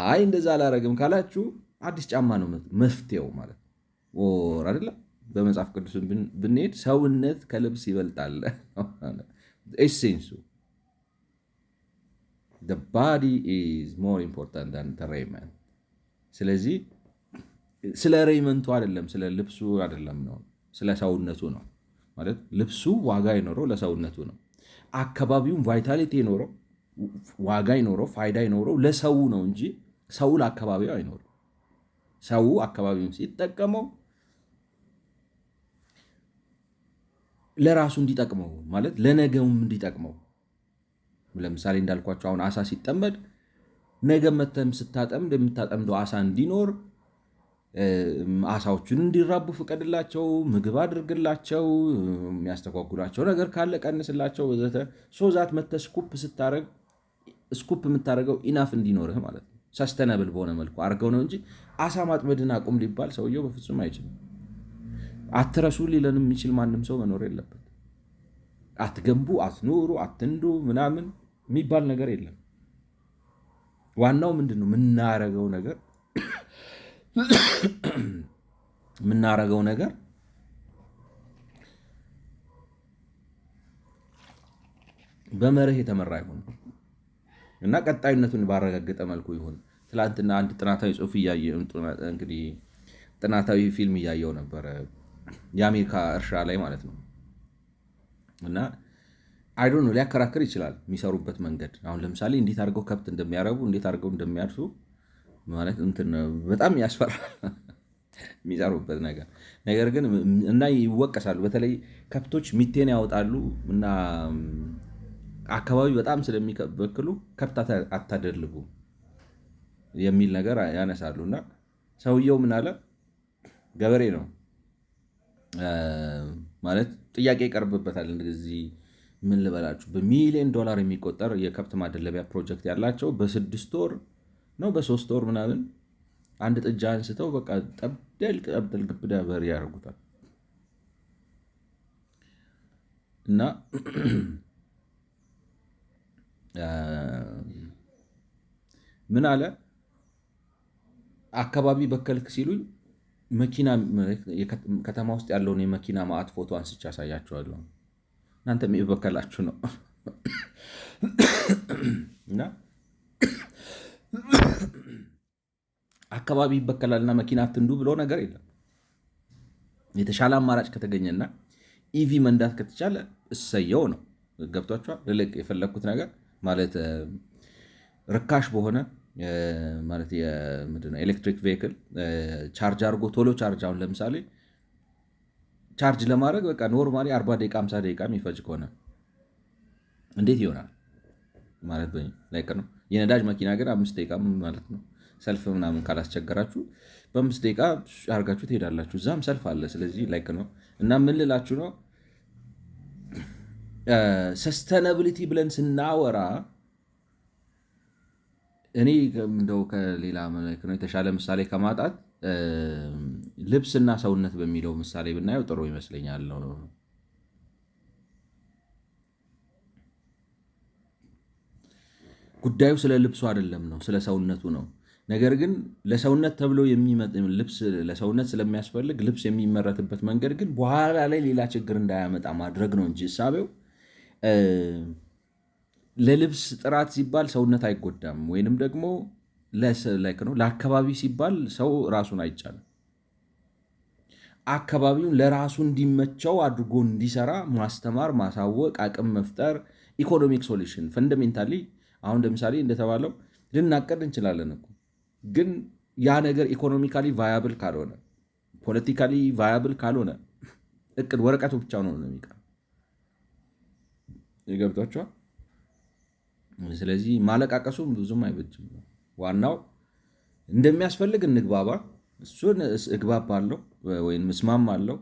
አይ እንደዛ አላረግም ካላችሁ አዲስ ጫማ ነው መፍትሄው ማለት ወር አይደለም። በመጽሐፍ ቅዱስ ብንሄድ ሰውነት ከልብስ ይበልጣል ኤሴንሱ the body is more important than the raiment። ስለዚህ ስለ ሬይመንቱ አይደለም ስለ ልብሱ አይደለም ነው ስለ ሰውነቱ ነው ማለት። ልብሱ ዋጋ ይኖረው ለሰውነቱ ነው። አካባቢውም ቫይታሊቲ ይኖረው ዋጋ ይኖረው ፋይዳ ይኖረው ለሰው ነው እንጂ ሰው ለአካባቢው አይኖረው። ሰው አካባቢውን ሲጠቀመው ለራሱ እንዲጠቅመው ማለት ለነገውም እንዲጠቅመው። ለምሳሌ እንዳልኳቸው አሁን አሳ ሲጠመድ ነገ መተም ስታጠምድ የምታጠምደው አሳ እንዲኖር አሳዎቹን እንዲራቡ ፍቀድላቸው፣ ምግብ አድርግላቸው፣ የሚያስተጓጉላቸው ነገር ካለ ቀንስላቸው ወዘተ። ሶዛት መተ ስኩፕ የምታደርገው ኢናፍ እንዲኖርህ ማለት ነው። ሰስተነብል በሆነ መልኩ አድርገው ነው እንጂ አሳ ማጥመድን አቁም ሊባል ሰውየው በፍጹም አይችልም። አትረሱ ሊለን የሚችል ማንም ሰው መኖር የለበት። አትገንቡ፣ አትኖሩ፣ አትንዱ ምናምን የሚባል ነገር የለም። ዋናው ምንድን ነው? የምናረገው ነገር በመርህ የተመራ ይሁን እና ቀጣይነቱን ባረጋገጠ መልኩ ይሁን። ትላንትና አንድ ጥናታዊ ጽሑፍ እንግዲህ ጥናታዊ ፊልም እያየው ነበረ የአሜሪካ እርሻ ላይ ማለት ነው። እና አይዶ ነው ሊያከራክር ይችላል የሚሰሩበት መንገድ። አሁን ለምሳሌ እንዴት አድርገው ከብት እንደሚያረቡ እንዴት አድርገው እንደሚያርሱ ማለት በጣም ያስፈራል የሚሰሩበት ነገር። ነገር ግን እና ይወቀሳሉ። በተለይ ከብቶች ሚቴን ያወጣሉ እና አካባቢ በጣም ስለሚበክሉ ከብት አታደልቡ የሚል ነገር ያነሳሉ። እና ሰውየው ምን አለ? ገበሬ ነው ማለት ጥያቄ ይቀርብበታል። እንደዚህ ምን ልበላችሁ በሚሊዮን ዶላር የሚቆጠር የከብት ማደለቢያ ፕሮጀክት ያላቸው በ6 ወር ነው በ3 ወር ምናምን አንድ ጥጃ አንስተው በቃ ጠብደል ግብዳ በሬ ያደርጉታል። እና ምን አለ አካባቢ በከልክ ሲሉኝ መኪና ከተማ ውስጥ ያለውን የመኪና ማዕት ፎቶ አንስቼ ያሳያቸዋለሁ። እናንተ የሚበከላችሁ ነው። እና አካባቢ ይበከላልና መኪና አትንዱ ብሎ ነገር የለም። የተሻለ አማራጭ ከተገኘና ኢቪ መንዳት ከተቻለ እሰየው ነው። ገብቷችኋል? ልልቅ የፈለግኩት ነገር ማለት ርካሽ በሆነ ማለት ምንድነው ኤሌክትሪክ ቬሂክል ቻርጅ አድርጎ ቶሎ ቻርጅ አሁን ለምሳሌ ቻርጅ ለማድረግ በቃ ኖርማሊ 40 ደቂቃ 50 ደቂቃ የሚፈጅ ከሆነ እንዴት ይሆናል ማለት ላይቅ ነው። የነዳጅ መኪና ግን 5 ደቂቃ ማለት ነው። ሰልፍ ምናምን ካላስቸገራችሁ በ5 ደቂቃ አድርጋችሁ ትሄዳላችሁ። እዛም ሰልፍ አለ። ስለዚህ ላይቅ ነው። እና ምን ልላችሁ ነው ሰስተናብሊቲ ብለን ስናወራ እኔ እንደው ከሌላ ነው የተሻለ ምሳሌ ከማጣት ልብስና ሰውነት በሚለው ምሳሌ ብናየው ጥሩ ይመስለኛል ነው። ጉዳዩ ስለ ልብሱ አይደለም ነው፣ ስለ ሰውነቱ ነው። ነገር ግን ለሰውነት ተብሎ ልብስ ለሰውነት ስለሚያስፈልግ ልብስ የሚመረትበት መንገድ ግን በኋላ ላይ ሌላ ችግር እንዳያመጣ ማድረግ ነው እንጂ እሳቤው ለልብስ ጥራት ሲባል ሰውነት አይጎዳም፣ ወይንም ደግሞ ለአካባቢ ሲባል ሰው ራሱን አይቻልም። አካባቢውን ለራሱ እንዲመቸው አድርጎ እንዲሰራ ማስተማር፣ ማሳወቅ፣ አቅም መፍጠር፣ ኢኮኖሚክ ሶሉሽን ፈንዳሜንታሊ አሁን ለምሳሌ እንደተባለው ልናቀድ እንችላለን እኮ ግን ያ ነገር ኢኮኖሚካሊ ቫያብል ካልሆነ ፖለቲካሊ ቫያብል ካልሆነ እቅድ ወረቀቱ ብቻ ነው የሚቀር። ይገብቷቸዋል። ስለዚህ ማለቃቀሱም ብዙም አይበጅም። ዋናው እንደሚያስፈልግ እንግባባ። እሱን እግባባለሁ ወይም እስማማለሁ።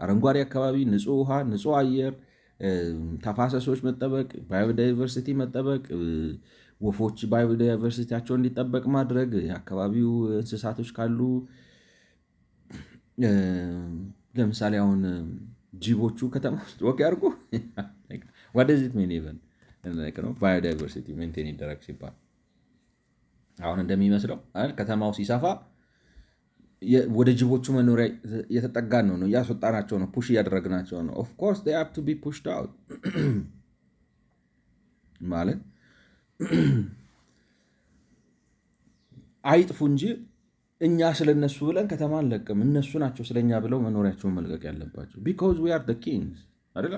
አረንጓዴ አካባቢ፣ ንጹህ ውሃ፣ ንጹህ አየር፣ ተፋሰሶች መጠበቅ፣ ባዮዳይቨርሲቲ መጠበቅ፣ ወፎች ባዮዳይቨርሲቲያቸው እንዲጠበቅ ማድረግ፣ የአካባቢው እንስሳቶች ካሉ ለምሳሌ አሁን ጅቦቹ ከተማ ውስጥ ወቅ ያድርጉ ወደዚህ ሜኔቨን ነው ባዮዳይቨርሲቲ ሜንቴን ይደረግ ሲባል አሁን እንደሚመስለው ከተማው ሲሰፋ ወደ ጅቦቹ መኖሪያ እየተጠጋን ነው፣ እያስወጣናቸው ነው፣ ፑሽ እያደረግናቸው ነው። ኦፍኮርስ they have to be pushed out ማለት አይጥፉ እንጂ እኛ ስለነሱ ብለን ከተማ አንለቅም። እነሱ ናቸው ስለኛ ብለው መኖሪያቸውን መልቀቅ ያለባቸው because we are the kings አይደል?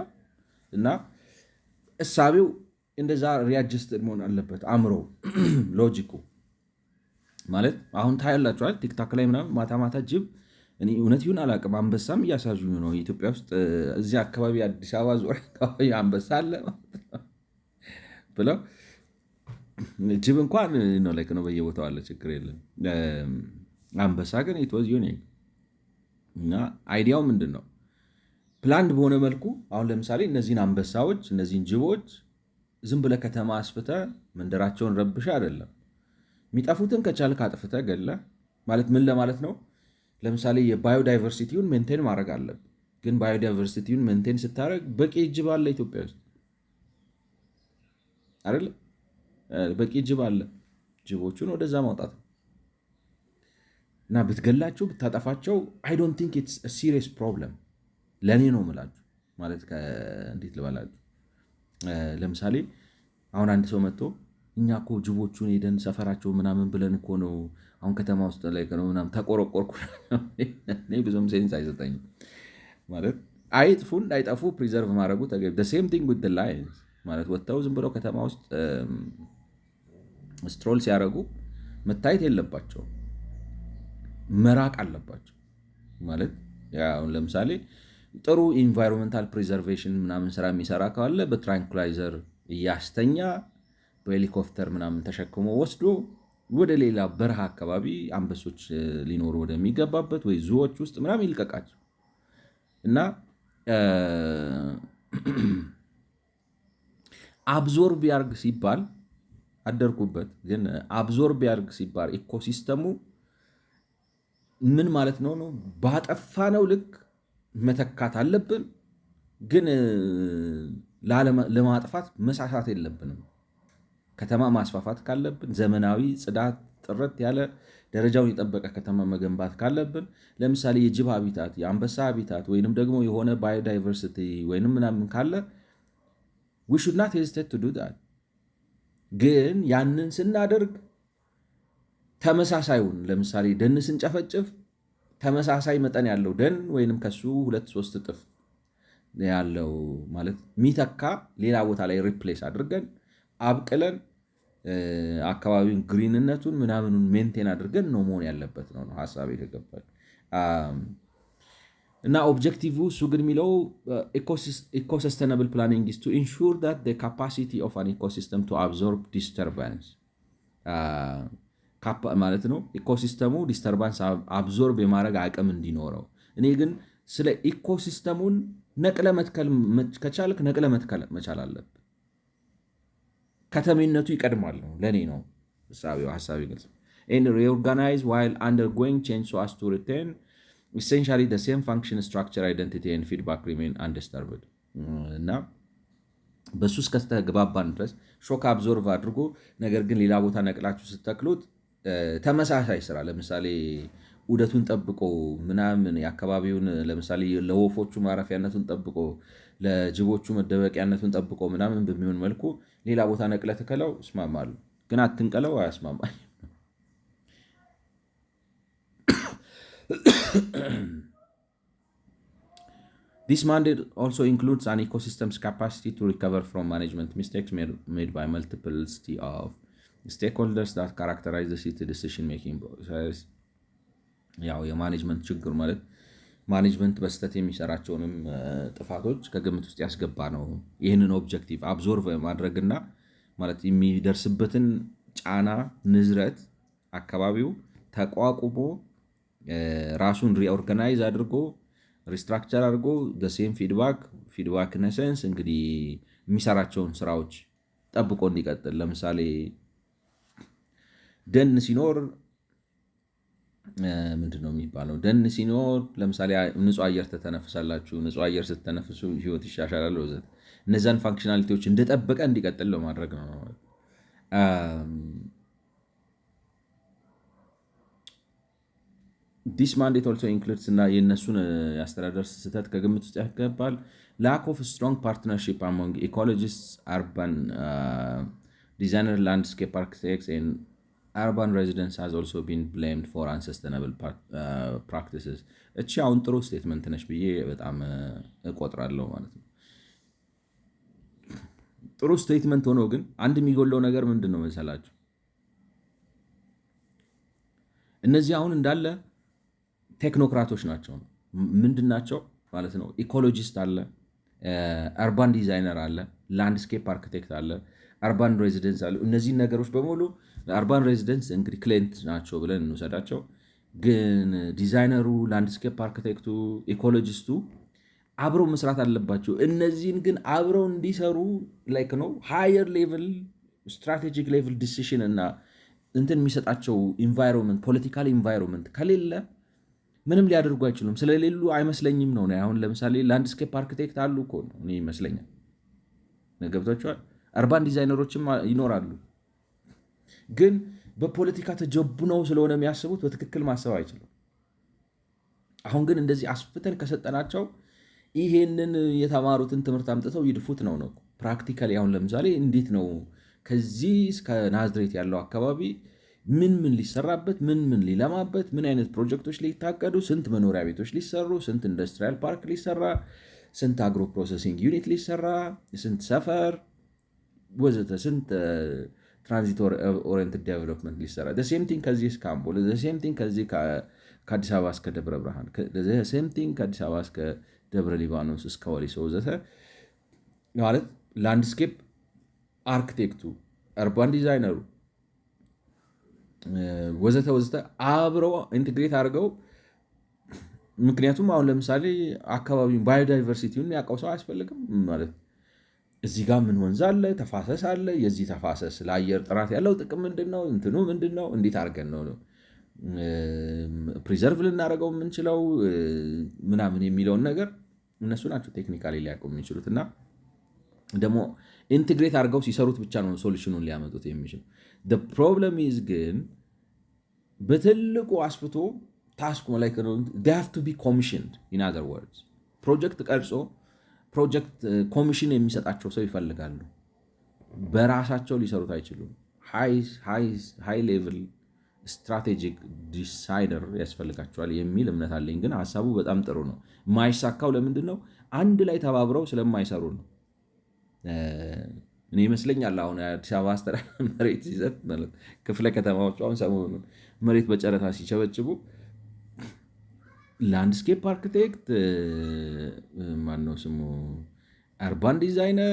እና እሳቤው እንደዛ ሪአጅስትድ መሆን አለበት። አእምሮ ሎጂኩ ማለት አሁን ታያላችኋል ቲክታክ ላይ ምናምን ማታ ማታ ጅብ እኔ እውነት ይሁን አላውቅም፣ አንበሳም እያሳዙኝ ነው። ኢትዮጵያ ውስጥ እዚህ አካባቢ አዲስ አበባ ዙሪያ አካባቢ አንበሳ አለ ብለው ጅብ እንኳን ነው ላይክ ነው በየቦታው አለ፣ ችግር የለም። አንበሳ ግን ኢትወዝ ዩኒክ እና አይዲያው ምንድን ነው? ፕላንድ በሆነ መልኩ አሁን ለምሳሌ እነዚህን አንበሳዎች እነዚህን ጅቦች ዝም ብለህ ከተማ አስፍተህ መንደራቸውን ረብሻ አይደለም። የሚጠፉትን ከቻልክ አጥፍተህ ገለህ ማለት ምን ለማለት ነው? ለምሳሌ የባዮዳይቨርሲቲውን ሜንቴን ማድረግ አለብህ። ግን ባዮዳይቨርሲቲውን ሜንቴን ስታደርግ በቂ ጅብ አለ ኢትዮጵያ ውስጥ አይደለ? በቂ ጅብ አለ። ጅቦቹን ወደዛ ማውጣት ነው እና ብትገላቸው ብታጠፋቸው አይ ዶንት ቲንክ ኢትስ አ ሲሪየስ ፕሮብለም ለእኔ ነው የምላችሁ። ማለት እንዴት ልበላችሁ? ለምሳሌ አሁን አንድ ሰው መጥቶ እኛ እኮ ጅቦቹን ሄደን ሰፈራቸው ምናምን ብለን እኮ ነው አሁን ከተማ ውስጥ ላይ ነው ምናምን ተቆረቆርኩ። እኔ ብዙም ሴንስ አይሰጠኝም። ማለት አይጥፉ እንዳይጠፉ ፕሪዘርቭ ማድረጉ ተገቢ። ሴም ቲንግ ዊዝ ዘ ላይንስ ማለት ወጥተው ዝም ብለው ከተማ ውስጥ ስትሮል ሲያደርጉ መታየት የለባቸው፣ መራቅ አለባቸው። ማለት አሁን ለምሳሌ ጥሩ ኢንቫይሮንመንታል ፕሪዘርቬሽን ምናምን ስራ የሚሰራ ካለ በትራንኩላይዘር እያስተኛ በሄሊኮፕተር ምናምን ተሸክሞ ወስዶ ወደ ሌላ በረሃ አካባቢ አንበሶች ሊኖሩ ወደሚገባበት ወይ ዙዎች ውስጥ ምናምን ይልቀቃቸው እና አብዞርብ ያርግ ሲባል አደርኩበት። ግን አብዞርብ ያርግ ሲባል ኢኮሲስተሙ ምን ማለት ነው? ባጠፋነው ልክ መተካት አለብን፣ ግን ለማጥፋት መሳሳት የለብንም። ከተማ ማስፋፋት ካለብን ዘመናዊ ጽዳት ጥርት ያለ ደረጃውን የጠበቀ ከተማ መገንባት ካለብን ለምሳሌ የጅብ ሀቢታት፣ የአንበሳ ሀቢታት ወይንም ደግሞ የሆነ ባዮዳይቨርሲቲ ወይንም ምናምን ካለ we should not hesitate to do that። ግን ያንን ስናደርግ ተመሳሳዩን ለምሳሌ ደን ስንጨፈጭፍ ተመሳሳይ መጠን ያለው ደን ወይንም ከሱ 2-3 እጥፍ ያለው ማለት ሚተካ ሌላ ቦታ ላይ ሪፕሌስ አድርገን አብቅለን አካባቢውን ግሪንነቱን ምናምኑን ሜንቴን አድርገን ነው መሆን ያለበት ነው ሀሳብ የተገባል። እና ኦብጀክቲቭ እሱ ግን የሚለው ኢኮሰስተናብል ፕላኒንግ is to ensure that the capacity of an ecosystem to absorb disturbance ማለት ነው። ኢኮሲስተሙ ዲስተርባንስ አብዞርብ የማድረግ አቅም እንዲኖረው። እኔ ግን ስለ ኢኮሲስተሙን ነቅለ መትከል ከቻልክ ነቅለ መትከል መቻል አለብን። ከተሜነቱ ይቀድማል ነው ለእኔ ነው ሀሳቢ ግልጽ። and reorganize while undergoing change so as to retain essentially the same function, structure, identity and feedback remain undisturbed እና በሱ እስከተግባባን ድረስ ሾክ አብዞርቭ አድርጎ ነገር ግን ሌላ ቦታ ነቅላችሁ ስትተክሉት ተመሳሳይ ስራ ለምሳሌ ዑደቱን ጠብቆ ምናምን የአካባቢውን ለምሳሌ ለወፎቹ ማረፊያነቱን ጠብቆ ለጅቦቹ መደበቂያነቱን ጠብቆ ምናምን በሚሆን መልኩ ሌላ ቦታ ነቅለ ተከለው እስማማሉ፣ ግን አትንቀለው አያስማማኝ። This mandate also includes an ecosystem's capacity to recover from management mistakes made by multiplicity of stakeholders that characterize the city decision-making process። ያው የማኔጅመንት ችግር ማለት ማኔጅመንት በስተት የሚሰራቸውንም ጥፋቶች ከግምት ውስጥ ያስገባ ነው። ይህንን ኦብጀክቲቭ አብዞርቭ ማድረግና ማለት የሚደርስበትን ጫና ንዝረት አካባቢው ተቋቁሞ ራሱን ሪኦርጋናይዝ አድርጎ ሪስትራክቸር አድርጎ ሴም ፊድባክ ነሰንስ እንግዲህ የሚሰራቸውን ስራዎች ጠብቆ እንዲቀጥል። ለምሳሌ ደን ሲኖር ምንድነው የሚባለው? ደን ሲኖር ለምሳሌ ንጹህ አየር ተተነፍሳላችሁ። ንጹህ አየር ስትተነፍሱ ህይወት ይሻሻላል ወዘተ። እነዛን ፋንክሽናሊቲዎች እንደጠበቀ እንዲቀጥል ለማድረግ ነው። ዲስ ማንዴት ኦልሶ ኢንክሉድስ እና የእነሱን የአስተዳደር ስህተት ከግምት ውስጥ ያስገባል። ላክ ኦፍ ስትሮንግ ፓርትነርሺፕ አሞንግ ኢኮሎጂስት፣ አርባን ዲዛይነር፣ ላንድስኬፕ አርኪቴክትስ ኤንድ urban residents has also been blamed for unsustainable practices። እቺ አሁን ጥሩ ስቴትመንት ነች ብዬ በጣም እቆጥራለሁ ማለት ነው። ጥሩ ስቴትመንት ሆኖ ግን አንድ የሚጎለው ነገር ምንድን ነው መሰላችሁ? እነዚህ አሁን እንዳለ ቴክኖክራቶች ናቸው። ምንድን ናቸው ማለት ነው? ኢኮሎጂስት አለ፣ አርባን ዲዛይነር አለ፣ ላንድስኬፕ አርኪቴክት አለ፣ አርባን ሬዚደንስ አሉ። እነዚህ ነገሮች በሙሉ አርባን ሬዚደንስ እንግዲህ ክሌንት ናቸው ብለን እንውሰዳቸው። ግን ዲዛይነሩ፣ ላንድስኬፕ አርኪቴክቱ፣ ኢኮሎጂስቱ አብረው መስራት አለባቸው። እነዚህን ግን አብረው እንዲሰሩ ላይክ ነው ሃየር ሌቭል ስትራቴጂክ ሌቭል ዲሲሽን እና እንትን የሚሰጣቸው ኢንቫይሮንመንት ፖለቲካል ኢንቫይሮንመንት ከሌለ ምንም ሊያደርጉ አይችሉም። ስለሌሉ አይመስለኝም ነው። አሁን ለምሳሌ ላንድስኬፕ አርኪቴክት አሉ እኮ ነው እኔ ይመስለኛል። ገብቷቸዋል። አርባን ዲዛይነሮችም ይኖራሉ። ግን በፖለቲካ ተጀቡነው ስለሆነ የሚያስቡት በትክክል ማሰብ አይችሉም። አሁን ግን እንደዚህ አስፍተን ከሰጠናቸው ይሄንን የተማሩትን ትምህርት አምጥተው ይድፉት ነው። ፕራክቲካሊ አሁን ለምሳሌ እንዴት ነው ከዚህ እስከ ናዝሬት ያለው አካባቢ ምን ሊሰራበት፣ ምን ሊለማበት፣ ምን አይነት ፕሮጀክቶች ሊታቀዱ፣ ስንት መኖሪያ ቤቶች ሊሰሩ፣ ስንት ኢንዱስትሪያል ፓርክ ሊሰራ፣ ስንት አግሮ ፕሮሰሲንግ ዩኒት ሊሰራ፣ ስንት ሰፈር ወዘተ፣ ስንት ትራንዚት ኦሪየንትድ ዴቨሎፕመንት ሊሰራ። ሴም ቲንግ ከዚህ እስከ አምቦ፣ ሴም ቲንግ ከዚህ ከአዲስ አበባ እስከ ደብረ ብርሃን፣ ሴም ቲንግ ከአዲስ አበባ እስከ ደብረ ሊባኖስ እስከ ወሊሶ ወዘተ ማለት ላንድስኬፕ አርክቴክቱ፣ አርባን ዲዛይነሩ ወዘተ አብረው ኢንቴግሬት አድርገው። ምክንያቱም አሁን ለምሳሌ አካባቢውን ባዮዳይቨርሲቲውን የሚያውቀው ሰው አያስፈልግም ማለት እዚህ ጋር ምን ወንዝ አለ፣ ተፋሰስ አለ። የዚህ ተፋሰስ ለአየር ጥራት ያለው ጥቅም ምንድን ነው? እንትኑ ምንድን ነው? እንዴት አድርገን ነው ፕሪዘርቭ ልናደርገው የምንችለው ምናምን የሚለውን ነገር እነሱ ናቸው ቴክኒካሊ ሊያውቁ የሚችሉት። እና ደግሞ ኢንቴግሬት አድርገው ሲሰሩት ብቻ ነው ሶሉሽኑን ሊያመጡት የሚችሉ። ፕሮብለም ኢዝ ግን በትልቁ አስፍቶ ታስኩ ላይ ሃቭ ቱ ቢ ኮሚሽንድ ኢን አዘር ወርድስ ፕሮጀክት ቀርጾ ፕሮጀክት ኮሚሽን የሚሰጣቸው ሰው ይፈልጋሉ። በራሳቸው ሊሰሩት አይችሉም። ሃይ ሌቭል ስትራቴጂክ ዲሳይደር ያስፈልጋቸዋል የሚል እምነት አለኝ። ግን ሀሳቡ በጣም ጥሩ ነው። የማይሳካው ለምንድን ነው? አንድ ላይ ተባብረው ስለማይሰሩ ነው። እኔ ይመስለኛል አሁን አዲስ አበባ አስተዳደር መሬት ሲሰጥ ክፍለ ከተማዎች አሁን ሰሞኑን መሬት በጨረታ ሲቸበጭቡ ላንድስኬፕ አርክቴክት ማነው ስሙ አርባን ዲዛይነር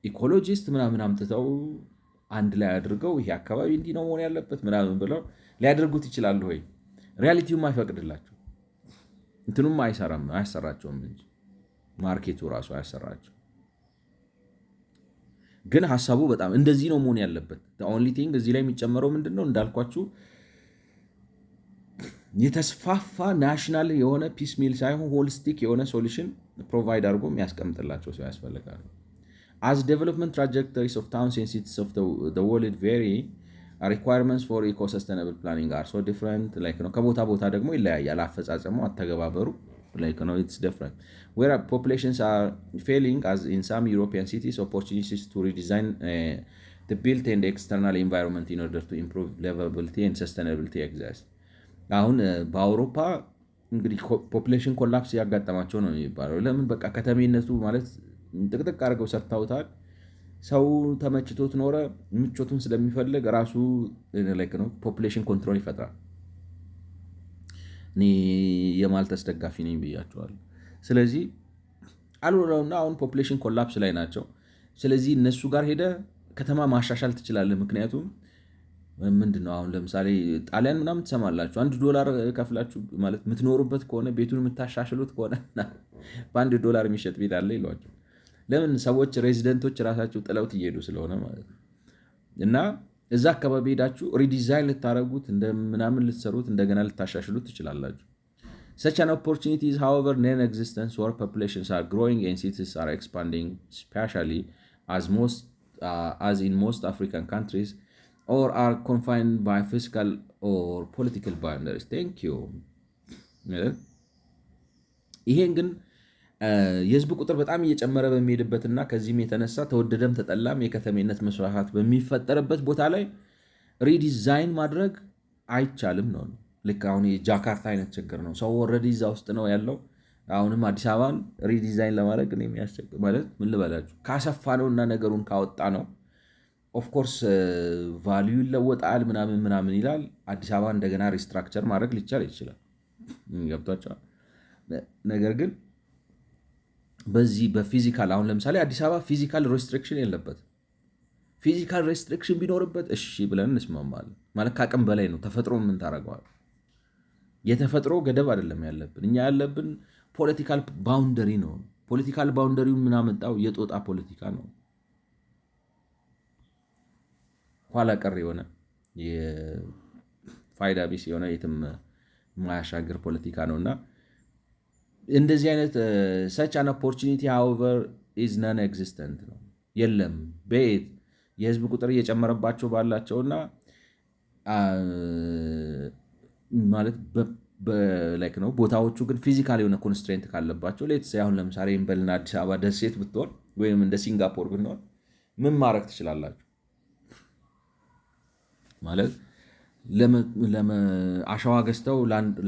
ኢኮሎጂስት ምናምን አምጥተው አንድ ላይ አድርገው ይሄ አካባቢ እንዲህ ነው መሆን ያለበት ምናምን ብለው ሊያደርጉት ይችላሉ ወይ? ሪያሊቲውም አይፈቅድላቸው፣ እንትኑም አያሰራቸውም እንጂ ማርኬቱ ራሱ አያሰራቸው። ግን ሀሳቡ በጣም እንደዚህ ነው መሆን ያለበት። ኦንሊ ቲንግ እዚህ ላይ የሚጨመረው ምንድን ነው እንዳልኳችሁ የተስፋፋ ናሽናል የሆነ ፒስ ሚል ሳይሆን ሆሊስቲክ የሆነ ሶሉሽን ፕሮቫይድ አድርጎ የሚያስቀምጥላቸው ሰው ያስፈልጋል። አዝ ዴቨሎፕመንት ትራጀክተሪስ ኦፍ ታውንስ ኤንድ ሲቲስ ኦፍ ዘ ወርልድ ቬሪ ሪኳየርመንትስ ፎር ኢኮ ሰስተናብል ፕላኒንግ አር ሶ ዲፍረንት ላይክ ነው። ከቦታ ቦታ ደግሞ ይለያያል አፈጻጸሙ፣ አተገባበሩ ላይክ ነው ኢትስ ዲፍረንት ዌር ፖፑሌሽንስ አር ፌሊንግ አዝ ኢን ሳም ዩሮፒያን ሲቲስ ኦፖርቹኒቲስ ቱ ሪዲዛይን ዘ ቢልት ኤንድ ኤክስተርናል ኤንቫይሮንመንት ኢን ኦርደር ቱ ኢምፕሩቭ ሊቨቢሊቲ ኤንድ ሰስተናቢሊቲ ኤግዚስት። አሁን በአውሮፓ እንግዲህ ፖፑሌሽን ኮላፕስ ያጋጠማቸው ነው የሚባለው። ለምን? በቃ ከተሜነቱ ማለት ጥቅጥቅ አድርገው ሰርተውታል። ሰው ተመችቶት ኖረ። ምቾቱን ስለሚፈልግ ራሱ ላይክ ነው ፖፑሌሽን ኮንትሮል ይፈጥራል። እኔ የማልተስ ደጋፊ ነኝ ብያቸዋለሁ። ስለዚህ አልሆነውና አሁን ፖፑሌሽን ኮላፕስ ላይ ናቸው። ስለዚህ እነሱ ጋር ሄደ ከተማ ማሻሻል ትችላለህ። ምክንያቱም ምንድን ነው አሁን ለምሳሌ ጣሊያን ምናምን ትሰማላችሁ። $1 ከፍላችሁ ማለት የምትኖሩበት ከሆነ ቤቱን የምታሻሽሉት ከሆነ በ$1 የሚሸጥ ቤት አለ ይሏቸው። ለምን? ሰዎች ሬዚደንቶች ራሳቸው ጥለውት እየሄዱ ስለሆነ ማለት ነው። እና እዛ አካባቢ ሄዳችሁ ሪዲዛይን ልታደረጉት እንደምናምን ልትሰሩት እንደገና ልታሻሽሉት ትችላላችሁ። such an opportunity is however non-existent where populations are growing and cities are expanding, especially as in most African countries or are confined by physical or political boundaries. Thank you. ይሄን ግን የህዝብ ቁጥር በጣም እየጨመረ በሚሄድበትና ከዚህም የተነሳ ተወደደም ተጠላም የከተሜነት መስፋፋት በሚፈጠርበት ቦታ ላይ ሪዲዛይን ማድረግ አይቻልም ነው። ልክ አሁን የጃካርታ አይነት ችግር ነው። ሰው ኦልሬዲ እዛ ውስጥ ነው ያለው። አሁንም አዲስ አበባን ሪዲዛይን ለማድረግ ነው የሚያስቸግር። ማለት ምን ልበላችሁ ካሰፋ ነው እና ነገሩን ካወጣ ነው ኦፍኮርስ ቫልዩ ይለወጣል ምናምን ይላል። አዲስ አበባ እንደገና ሪስትራክቸር ማድረግ ሊቻል ይችላል። ገብቷቸዋል። ነገር ግን በዚህ በፊዚካል አሁን ለምሳሌ አዲስ አበባ ፊዚካል ሬስትሪክሽን የለበት። ፊዚካል ሬስትሪክሽን ቢኖርበት እሺ ብለን እንስማማለን። ማለት ከአቅም በላይ ነው። ተፈጥሮ ምን ታደርገዋል? የተፈጥሮ ገደብ አይደለም ያለብን። እኛ ያለብን ፖለቲካል ባውንደሪ ነው። ፖለቲካል ባውንደሪውን ምናመጣው የጦጣ ፖለቲካ ነው። ኋላ ቀር የሆነ የፋይዳ ቢስ የሆነ የትም ማያሻግር ፖለቲካ ነው እና እንደዚህ አይነት such an opportunity however is non-existent ነው። የለም ቤት የህዝብ ቁጥር እየጨመረባቸው ባላቸውና ማለት ላይክ ነው ቦታዎቹ ግን ፊዚካል የሆነ ኮንስትሬንት ካለባቸው ሌትስ አሁን ለምሳሌ እምበልና አዲስ አበባ ደሴት ብትሆን ወይም እንደ ሲንጋፖር ብንሆን ምን ማድረግ ትችላላችሁ? ማለት አሸዋ ገዝተው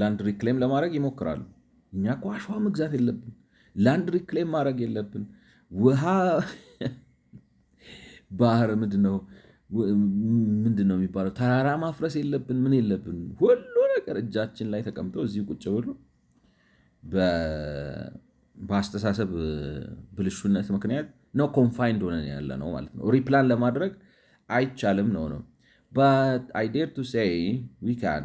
ላንድ ሪክሌም ለማድረግ ይሞክራሉ። እኛ እኮ አሸዋ መግዛት የለብን፣ ላንድ ሪክሌም ማድረግ የለብን፣ ውሃ ባህር ምንድነው የሚባለው ተራራ ማፍረስ የለብን፣ ምን የለብን። ሁሉ ነገር እጃችን ላይ ተቀምጦ እዚህ ቁጭ ብሎ በአስተሳሰብ ብልሹነት ምክንያት ነው ኮንፋይንድ ሆነን ያለ ነው ማለት ነው። ሪፕላን ለማድረግ አይቻልም ነው። but I dare to say we can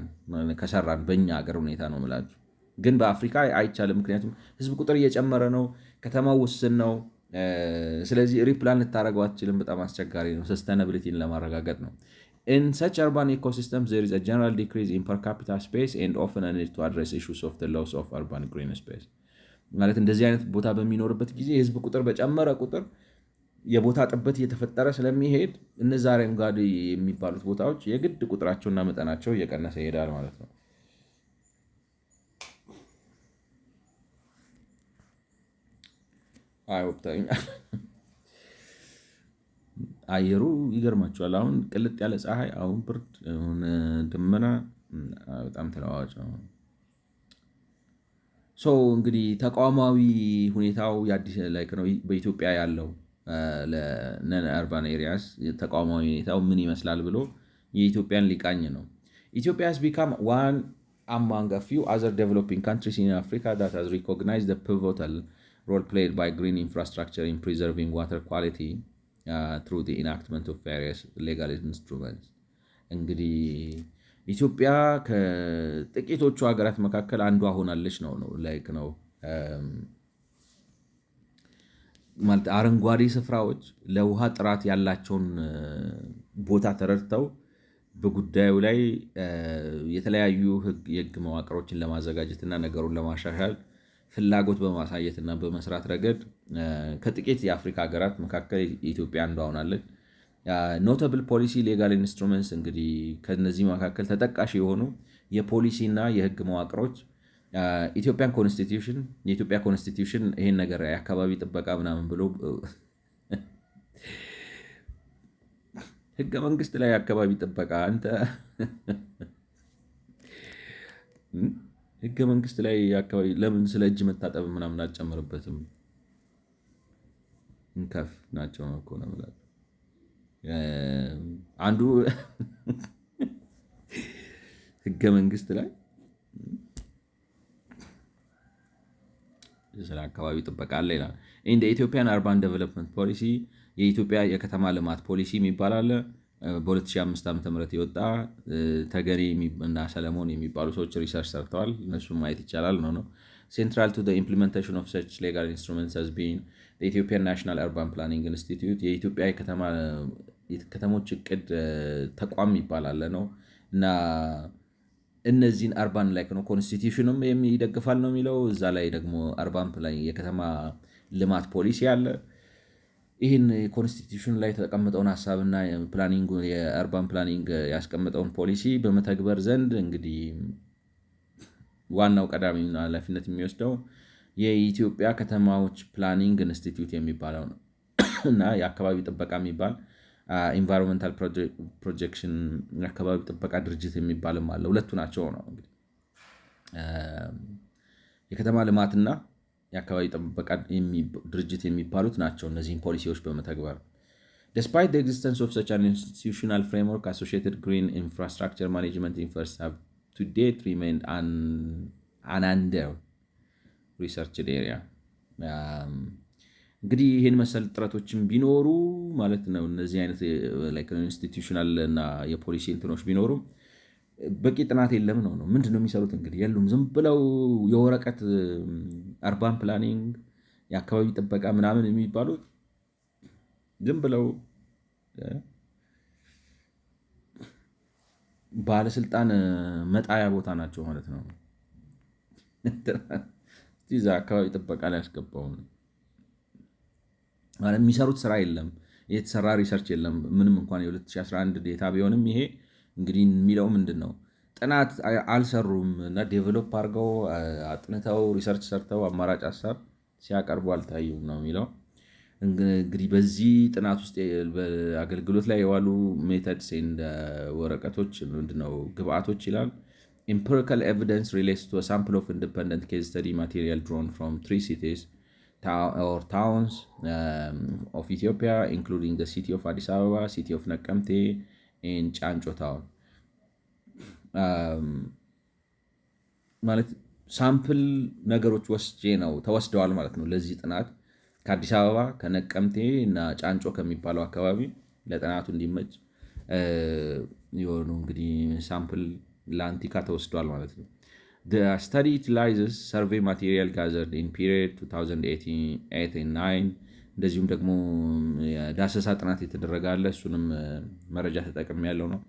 ከሰራን በእኛ ሀገር ሁኔታ ነው የምላችሁ። ግን በአፍሪካ አይቻልም። ምክንያቱም ህዝብ ቁጥር እየጨመረ ነው፣ ከተማው ውስን ነው፣ ስለዚህ ሪፕላን ልታደረገው አትችልም። በጣም አስቸጋሪ ነው። ሰስተናብሊቲን ለማረጋገጥ ነው። In such urban ecosystems, there is a general decrease in per capita space and often a need to address issues of the loss of urban green space. ማለት እንደዚህ አይነት ቦታ በሚኖርበት ጊዜ የህዝብ ቁጥር በጨመረ ቁጥር የቦታ ጥበት እየተፈጠረ ስለሚሄድ እነዛ አረንጓዴ የሚባሉት ቦታዎች የግድ ቁጥራቸውና መጠናቸው እየቀነሰ ይሄዳል ማለት ነው። አይወቅታኛል። አየሩ ይገርማቸዋል። አሁን ቅልጥ ያለ ፀሐይ፣ አሁን ብርድ፣ አሁን ደመና፣ በጣም ተለዋዋጭ ነው። እንግዲህ ተቋማዊ ሁኔታው በኢትዮጵያ ያለው ለነን አርባን ኤሪያስ ተቋማዊ ሁኔታው ምን ይመስላል ብሎ የኢትዮጵያን ሊቃኝ ነው። ኢትዮጵያ has become one among a few other developing countries in Africa that has recognized the pivotal role played by green infrastructure in preserving water quality through the enactment of various legal instruments. እንግዲህ ኢትዮጵያ ከጥቂቶቹ ሀገራት መካከል አንዷ ሆናለች ነው ማለት አረንጓዴ ስፍራዎች ለውሃ ጥራት ያላቸውን ቦታ ተረድተው በጉዳዩ ላይ የተለያዩ የህግ መዋቅሮችን ለማዘጋጀትና ነገሩን ለማሻሻል ፍላጎት በማሳየትና በመስራት ረገድ ከጥቂት የአፍሪካ ሀገራት መካከል ኢትዮጵያ አንዷ ሆናለች። ኖታብል ፖሊሲ ሌጋል ኢንስትሩመንትስ እንግዲህ ከነዚህ መካከል ተጠቃሽ የሆኑ የፖሊሲ እና የህግ መዋቅሮች ኢትዮጵያን ኮንስቲትዩሽን የኢትዮጵያ ኮንስቲትዩሽን ይሄን ነገር የአካባቢ ጥበቃ ምናምን ብሎ ህገ መንግስት ላይ የአካባቢ ጥበቃ አንተ ህገ መንግስት ላይ የአካባቢ ለምን ስለ እጅ መታጠብ ምናምን አልጨምርበትም? እንከፍ ናቸው እኮ ነው የምላቸው። አንዱ ህገ መንግስት ላይ ስለ አካባቢ ጥበቃ አለ ይላል። ኢን ኢትዮጵያን አርባን ዴቨሎፕመንት ፖሊሲ የኢትዮጵያ የከተማ ልማት ፖሊሲ የሚባል አለ። በ2005 ዓ.ም የወጣ ተገሪ እና ሰለሞን የሚባሉ ሰዎች ሪሰርች ሰርተዋል። እነሱም ማየት ይቻላል ነው። ሴንትራል ቱ ኢምፕሊሜንቴሽን ኦፍ ሰች ሌጋል ኢንስትሩመንትስ ሃዝ ቢን ኢትዮጵያን ናሽናል አርባን ፕላኒንግ ኢንስቲትዩት የኢትዮጵያ የከተሞች እቅድ ተቋም ይባላል ነው እና እነዚህን አርባን ላይ ነው ኮንስቲትዩሽንም ይደግፋል ነው የሚለው። እዛ ላይ ደግሞ አርባን የከተማ ልማት ፖሊሲ አለ። ይህን ኮንስቲትዩሽን ላይ የተቀመጠውን ሀሳብና የአርባን ፕላኒንግ ያስቀመጠውን ፖሊሲ በመተግበር ዘንድ እንግዲህ ዋናው ቀዳሚ ኃላፊነት የሚወስደው የኢትዮጵያ ከተማዎች ፕላኒንግ ኢንስቲትዩት የሚባለው ነው እና የአካባቢ ጥበቃ የሚባል ኢንቫይሮንመንታል ፕሮጀክሽን የአካባቢ ጥበቃ ድርጅት የሚባልም አለ። ሁለቱ ናቸው ነው እንግዲህ የከተማ ልማትና የአካባቢ ጥበቃ ድርጅት የሚባሉት ናቸው እነዚህን ፖሊሲዎች በመተግበር። Despite the existence of such an institutional framework, associated green infrastructure management efforts have to date remained an under-researched area. እንግዲህ ይህን መሰል ጥረቶችን ቢኖሩ ማለት ነው እነዚህ አይነት ኢንስቲትዩሽናል እና የፖሊሲ እንትኖች ቢኖሩም በቂ ጥናት የለም ነው። ምንድነው የሚሰሩት እንግዲህ የሉም። ዝም ብለው የወረቀት አርባን ፕላኒንግ የአካባቢ ጥበቃ ምናምን የሚባሉት ዝም ብለው ባለስልጣን መጣያ ቦታ ናቸው ማለት ነው። እዛ አካባቢ ጥበቃ ላይ ያስገባው ማለት የሚሰሩት ስራ የለም፣ የተሰራ ሪሰርች የለም። ምንም እንኳን የ2011 ዴታ ቢሆንም ይሄ እንግዲህ የሚለው ምንድን ነው ጥናት አልሰሩም እና ዴቨሎፕ አድርገው አጥንተው ሪሰርች ሰርተው አማራጭ ሀሳብ ሲያቀርቡ አልታዩም ነው የሚለው። እንግዲህ በዚህ ጥናት ውስጥ በአገልግሎት ላይ የዋሉ ሜተድስ ወረቀቶች ምንድነው ግብአቶች ይላል። empirical evidence relates to a sample of independent case study material drawn from 3 cities or towns of Ethiopia, including the city of Addis Ababa, city of Nakamte, and Chancho town. ማለት ሳምፕል ነገሮች ወስጄ ነው ተወስደዋል ማለት ነው ለዚህ ጥናት ከአዲስ አበባ ከነቀምቴ እና ጫንጮ ከሚባለው አካባቢ ለጥናቱ እንዲመች የሆኑ እንግዲህ ሳምፕል ለአንቲካ ተወስደዋል ማለት ነው። The study utilizes survey material gathered in period 2008 and 9 እንደዚሁም ደግሞ የዳሰሳ ጥናት የተደረገ አለ። እሱንም መረጃ ተጠቅሜ ያለው ነው።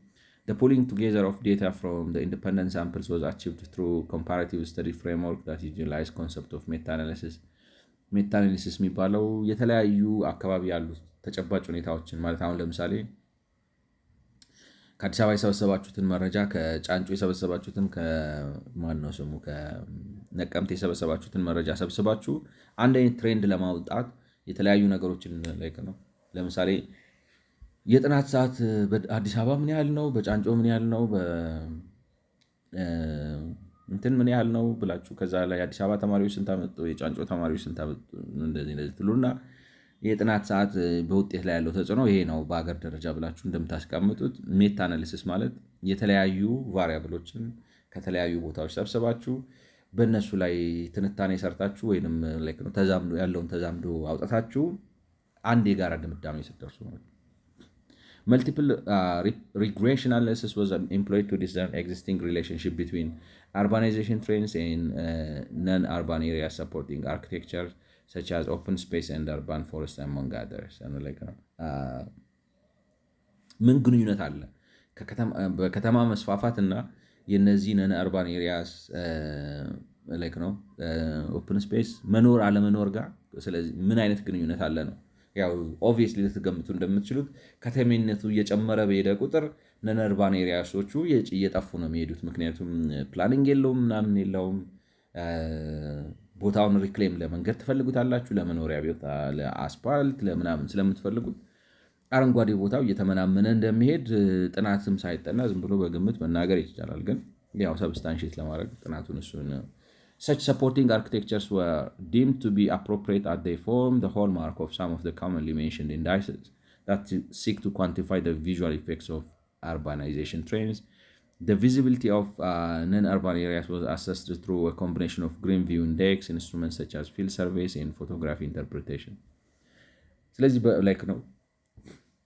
The pulling together of data from the independent samples was achieved through comparative study framework that utilized concept of meta-analysis. ሜታ-አናሊሲስ የሚባለው የተለያዩ አካባቢ ያሉ ተጨባጭ ሁኔታዎችን ማለት አሁን ለምሳሌ ከአዲስ አበባ የሰበሰባችሁትን መረጃ ከጫንጮ የሰበሰባችሁትን ከማነው ስሙ ከነቀምት የሰበሰባችሁትን መረጃ ሰብስባችሁ አንድ አይነት ትሬንድ ለማውጣት የተለያዩ ነገሮችን ላይክ ነው። ለምሳሌ የጥናት ሰዓት በአዲስ አበባ ምን ያህል ነው፣ በጫንጮ ምን ያህል ነው፣ እንትን ምን ያህል ነው ብላችሁ ከዛ ላይ የአዲስ አበባ ተማሪዎች ስንት አመጡ፣ የጫንጮ ተማሪዎች ስንት አመጡ እንደዚህ ትሉና የጥናት ሰዓት በውጤት ላይ ያለው ተጽዕኖ ይሄ ነው በአገር ደረጃ ብላችሁ እንደምታስቀምጡት ሜታ አናሊሲስ ማለት የተለያዩ ቫሪያብሎችን ከተለያዩ ቦታዎች ሰብስባችሁ በእነሱ ላይ ትንታኔ ሰርታችሁ ወይንም ያለውን ተዛምዶ አውጣታችሁ አንድ የጋራ ድምዳሜ ስትደርሱ ነው። Multiple regression analysis was employed to discern existing relationship between urbanization trends and non-urban areas supporting architecture such as open space and urban forest among others. ምን ግንኙነት አለ በከተማ መስፋፋት እና የነዚህ ነን አርባን ኤሪያስ ላይክ ነው ኦፕን ስፔስ መኖር አለመኖር ጋር ስለዚህ ምን አይነት ግንኙነት አለ ነው። ያው ኦብቪየስሊ ልትገምቱ እንደምትችሉት ከተሜነቱ እየጨመረ በሄደ ቁጥር ነን አርባን ኤሪያሶቹ እየጠፉ ነው የሚሄዱት። ምክንያቱም ፕላኒንግ የለውም ምናምን የለውም። ቦታውን ሪክሌም ለመንገድ ትፈልጉታላችሁ፣ ለመኖሪያ ቤት፣ ለአስፓልት፣ ለምናምን ስለምትፈልጉት አረንጓዴ ቦታው እየተመናመነ እንደሚሄድ ጥናትም ሳይጠና ዝም ብሎ በግምት መናገር ይቻላል። ግን ያው ሰብስታንሺየት ለማድረግ ጥናቱን እሱን Such supporting architectures were deemed to be appropriate as they form the hallmark of some of the commonly mentioned indices that seek to quantify the visual effects of urbanization trends. The visibility of non-urban areas was assessed through a combination of Green View Index instruments such as field surveys and photography interpretation. ስለዚህ ላይክ ነው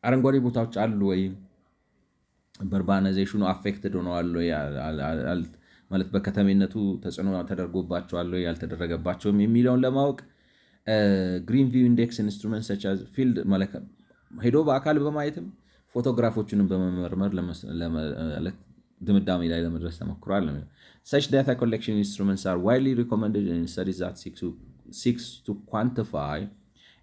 አረንጓዴ ቦታዎች አሉ ወይ በርባናይዜሽኑ አፌክትድ ሆነዋል ወይ ማለት በከተሜነቱ ተጽዕኖ ተደርጎባቸዋል ወይ ያልተደረገባቸውም የሚለውን ለማወቅ ግሪን ቪው ኢንዴክስ ኢንስትሩመንት ሰች አዝ ፊልድ ሄዶ በአካል በማየትም ፎቶግራፎችንም በመመርመር ድምዳሜ ላይ ለመድረስ ተሞክሯል። Such data collection instruments are widely recommended in studies that seeks to quantify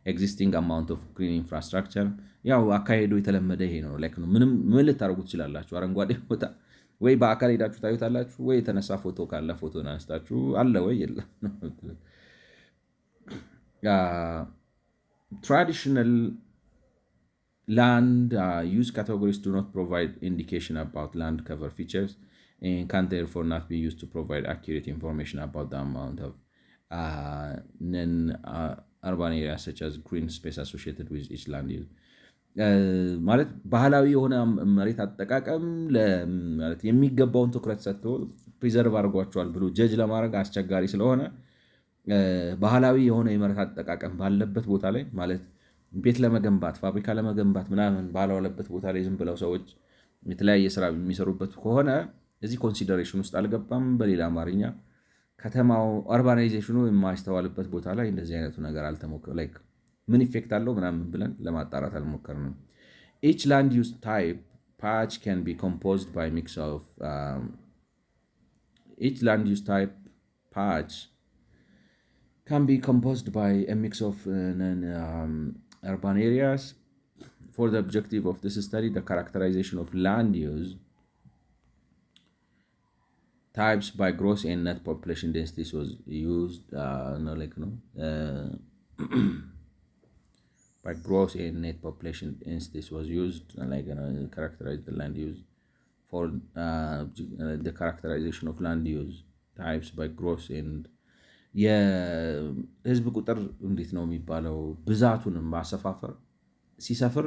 existing amount of green infrastructure. ያው አካሄዱ የተለመደ ይሄ ነው። ላይክ ነው ምን ልታደርጉ ትችላላችሁ? አረንጓዴ ቦታ ወይ በአካል ሄዳችሁ ታዩታላችሁ፣ ወይ የተነሳ ፎቶ ካለ ፎቶን አንስታችሁ አለ ወይ የለም። Traditional land use categories do not provide indication about land cover features and can therefore not be used to provide accurate information about the amount of non-urban areas such as green space associated with each land use. ማለት ባህላዊ የሆነ መሬት አጠቃቀም ማለት የሚገባውን ትኩረት ሰጥቶ ፕሪዘርቭ አድርጓቸዋል ብሎ ጀጅ ለማድረግ አስቸጋሪ ስለሆነ ባህላዊ የሆነ የመሬት አጠቃቀም ባለበት ቦታ ላይ ማለት ቤት ለመገንባት ፋብሪካ ለመገንባት ምናምን ባለበት ቦታ ላይ ዝም ብለው ሰዎች የተለያየ ስራ የሚሰሩበት ከሆነ እዚህ ኮንሲደሬሽን ውስጥ አልገባም። በሌላ አማርኛ ከተማው አርባናይዜሽኑ የማይስተዋልበት ቦታ ላይ እንደዚህ አይነቱ ነገር አልተሞከረም። ላይክ ምን ኢፌክት አለው ምናምን ብለን ለማጣራት አልሞከርንም። Each land use type patch can be composed by mix of each land use type patch can be composed by a mix of urban areas. For the objective of this study, the characterization of land use types by gross and net population densities was used. By gross and net population densities was used characterize the land use for the characterization of land use types by gross and የህዝብ ቁጥር እንዴት ነው የሚባለው ብዛቱንም ማሰፋፈር ሲሰፍር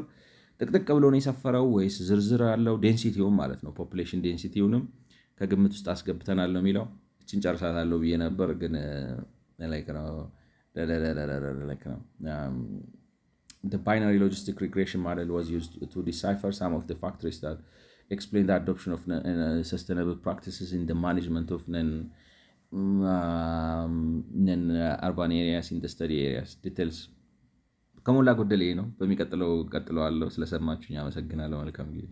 ጥቅጥቅ ብሎ ነው የሰፈረው ወይስ ዝርዝር ያለው ዴንሲቲውን ማለት ነው ፖፑሌሽን ዴንሲቲውንም ከግምት ውስጥ አስገብተናል ነው የሚለው። እቺን ጨርሳታለሁ ብዬ ነበር ግን ላይክ ነው The binary logistic regression model was used to decipher some of the factors that explain the adoption of sustainable practices in the management of non-urban areas in the study areas. Details ከሞላ ጎደል ይሄ ነው። በሚቀጥለው ቀጥለዋለሁ። ስለሰማችሁኝ አመሰግናለሁ። መልካም ጊዜ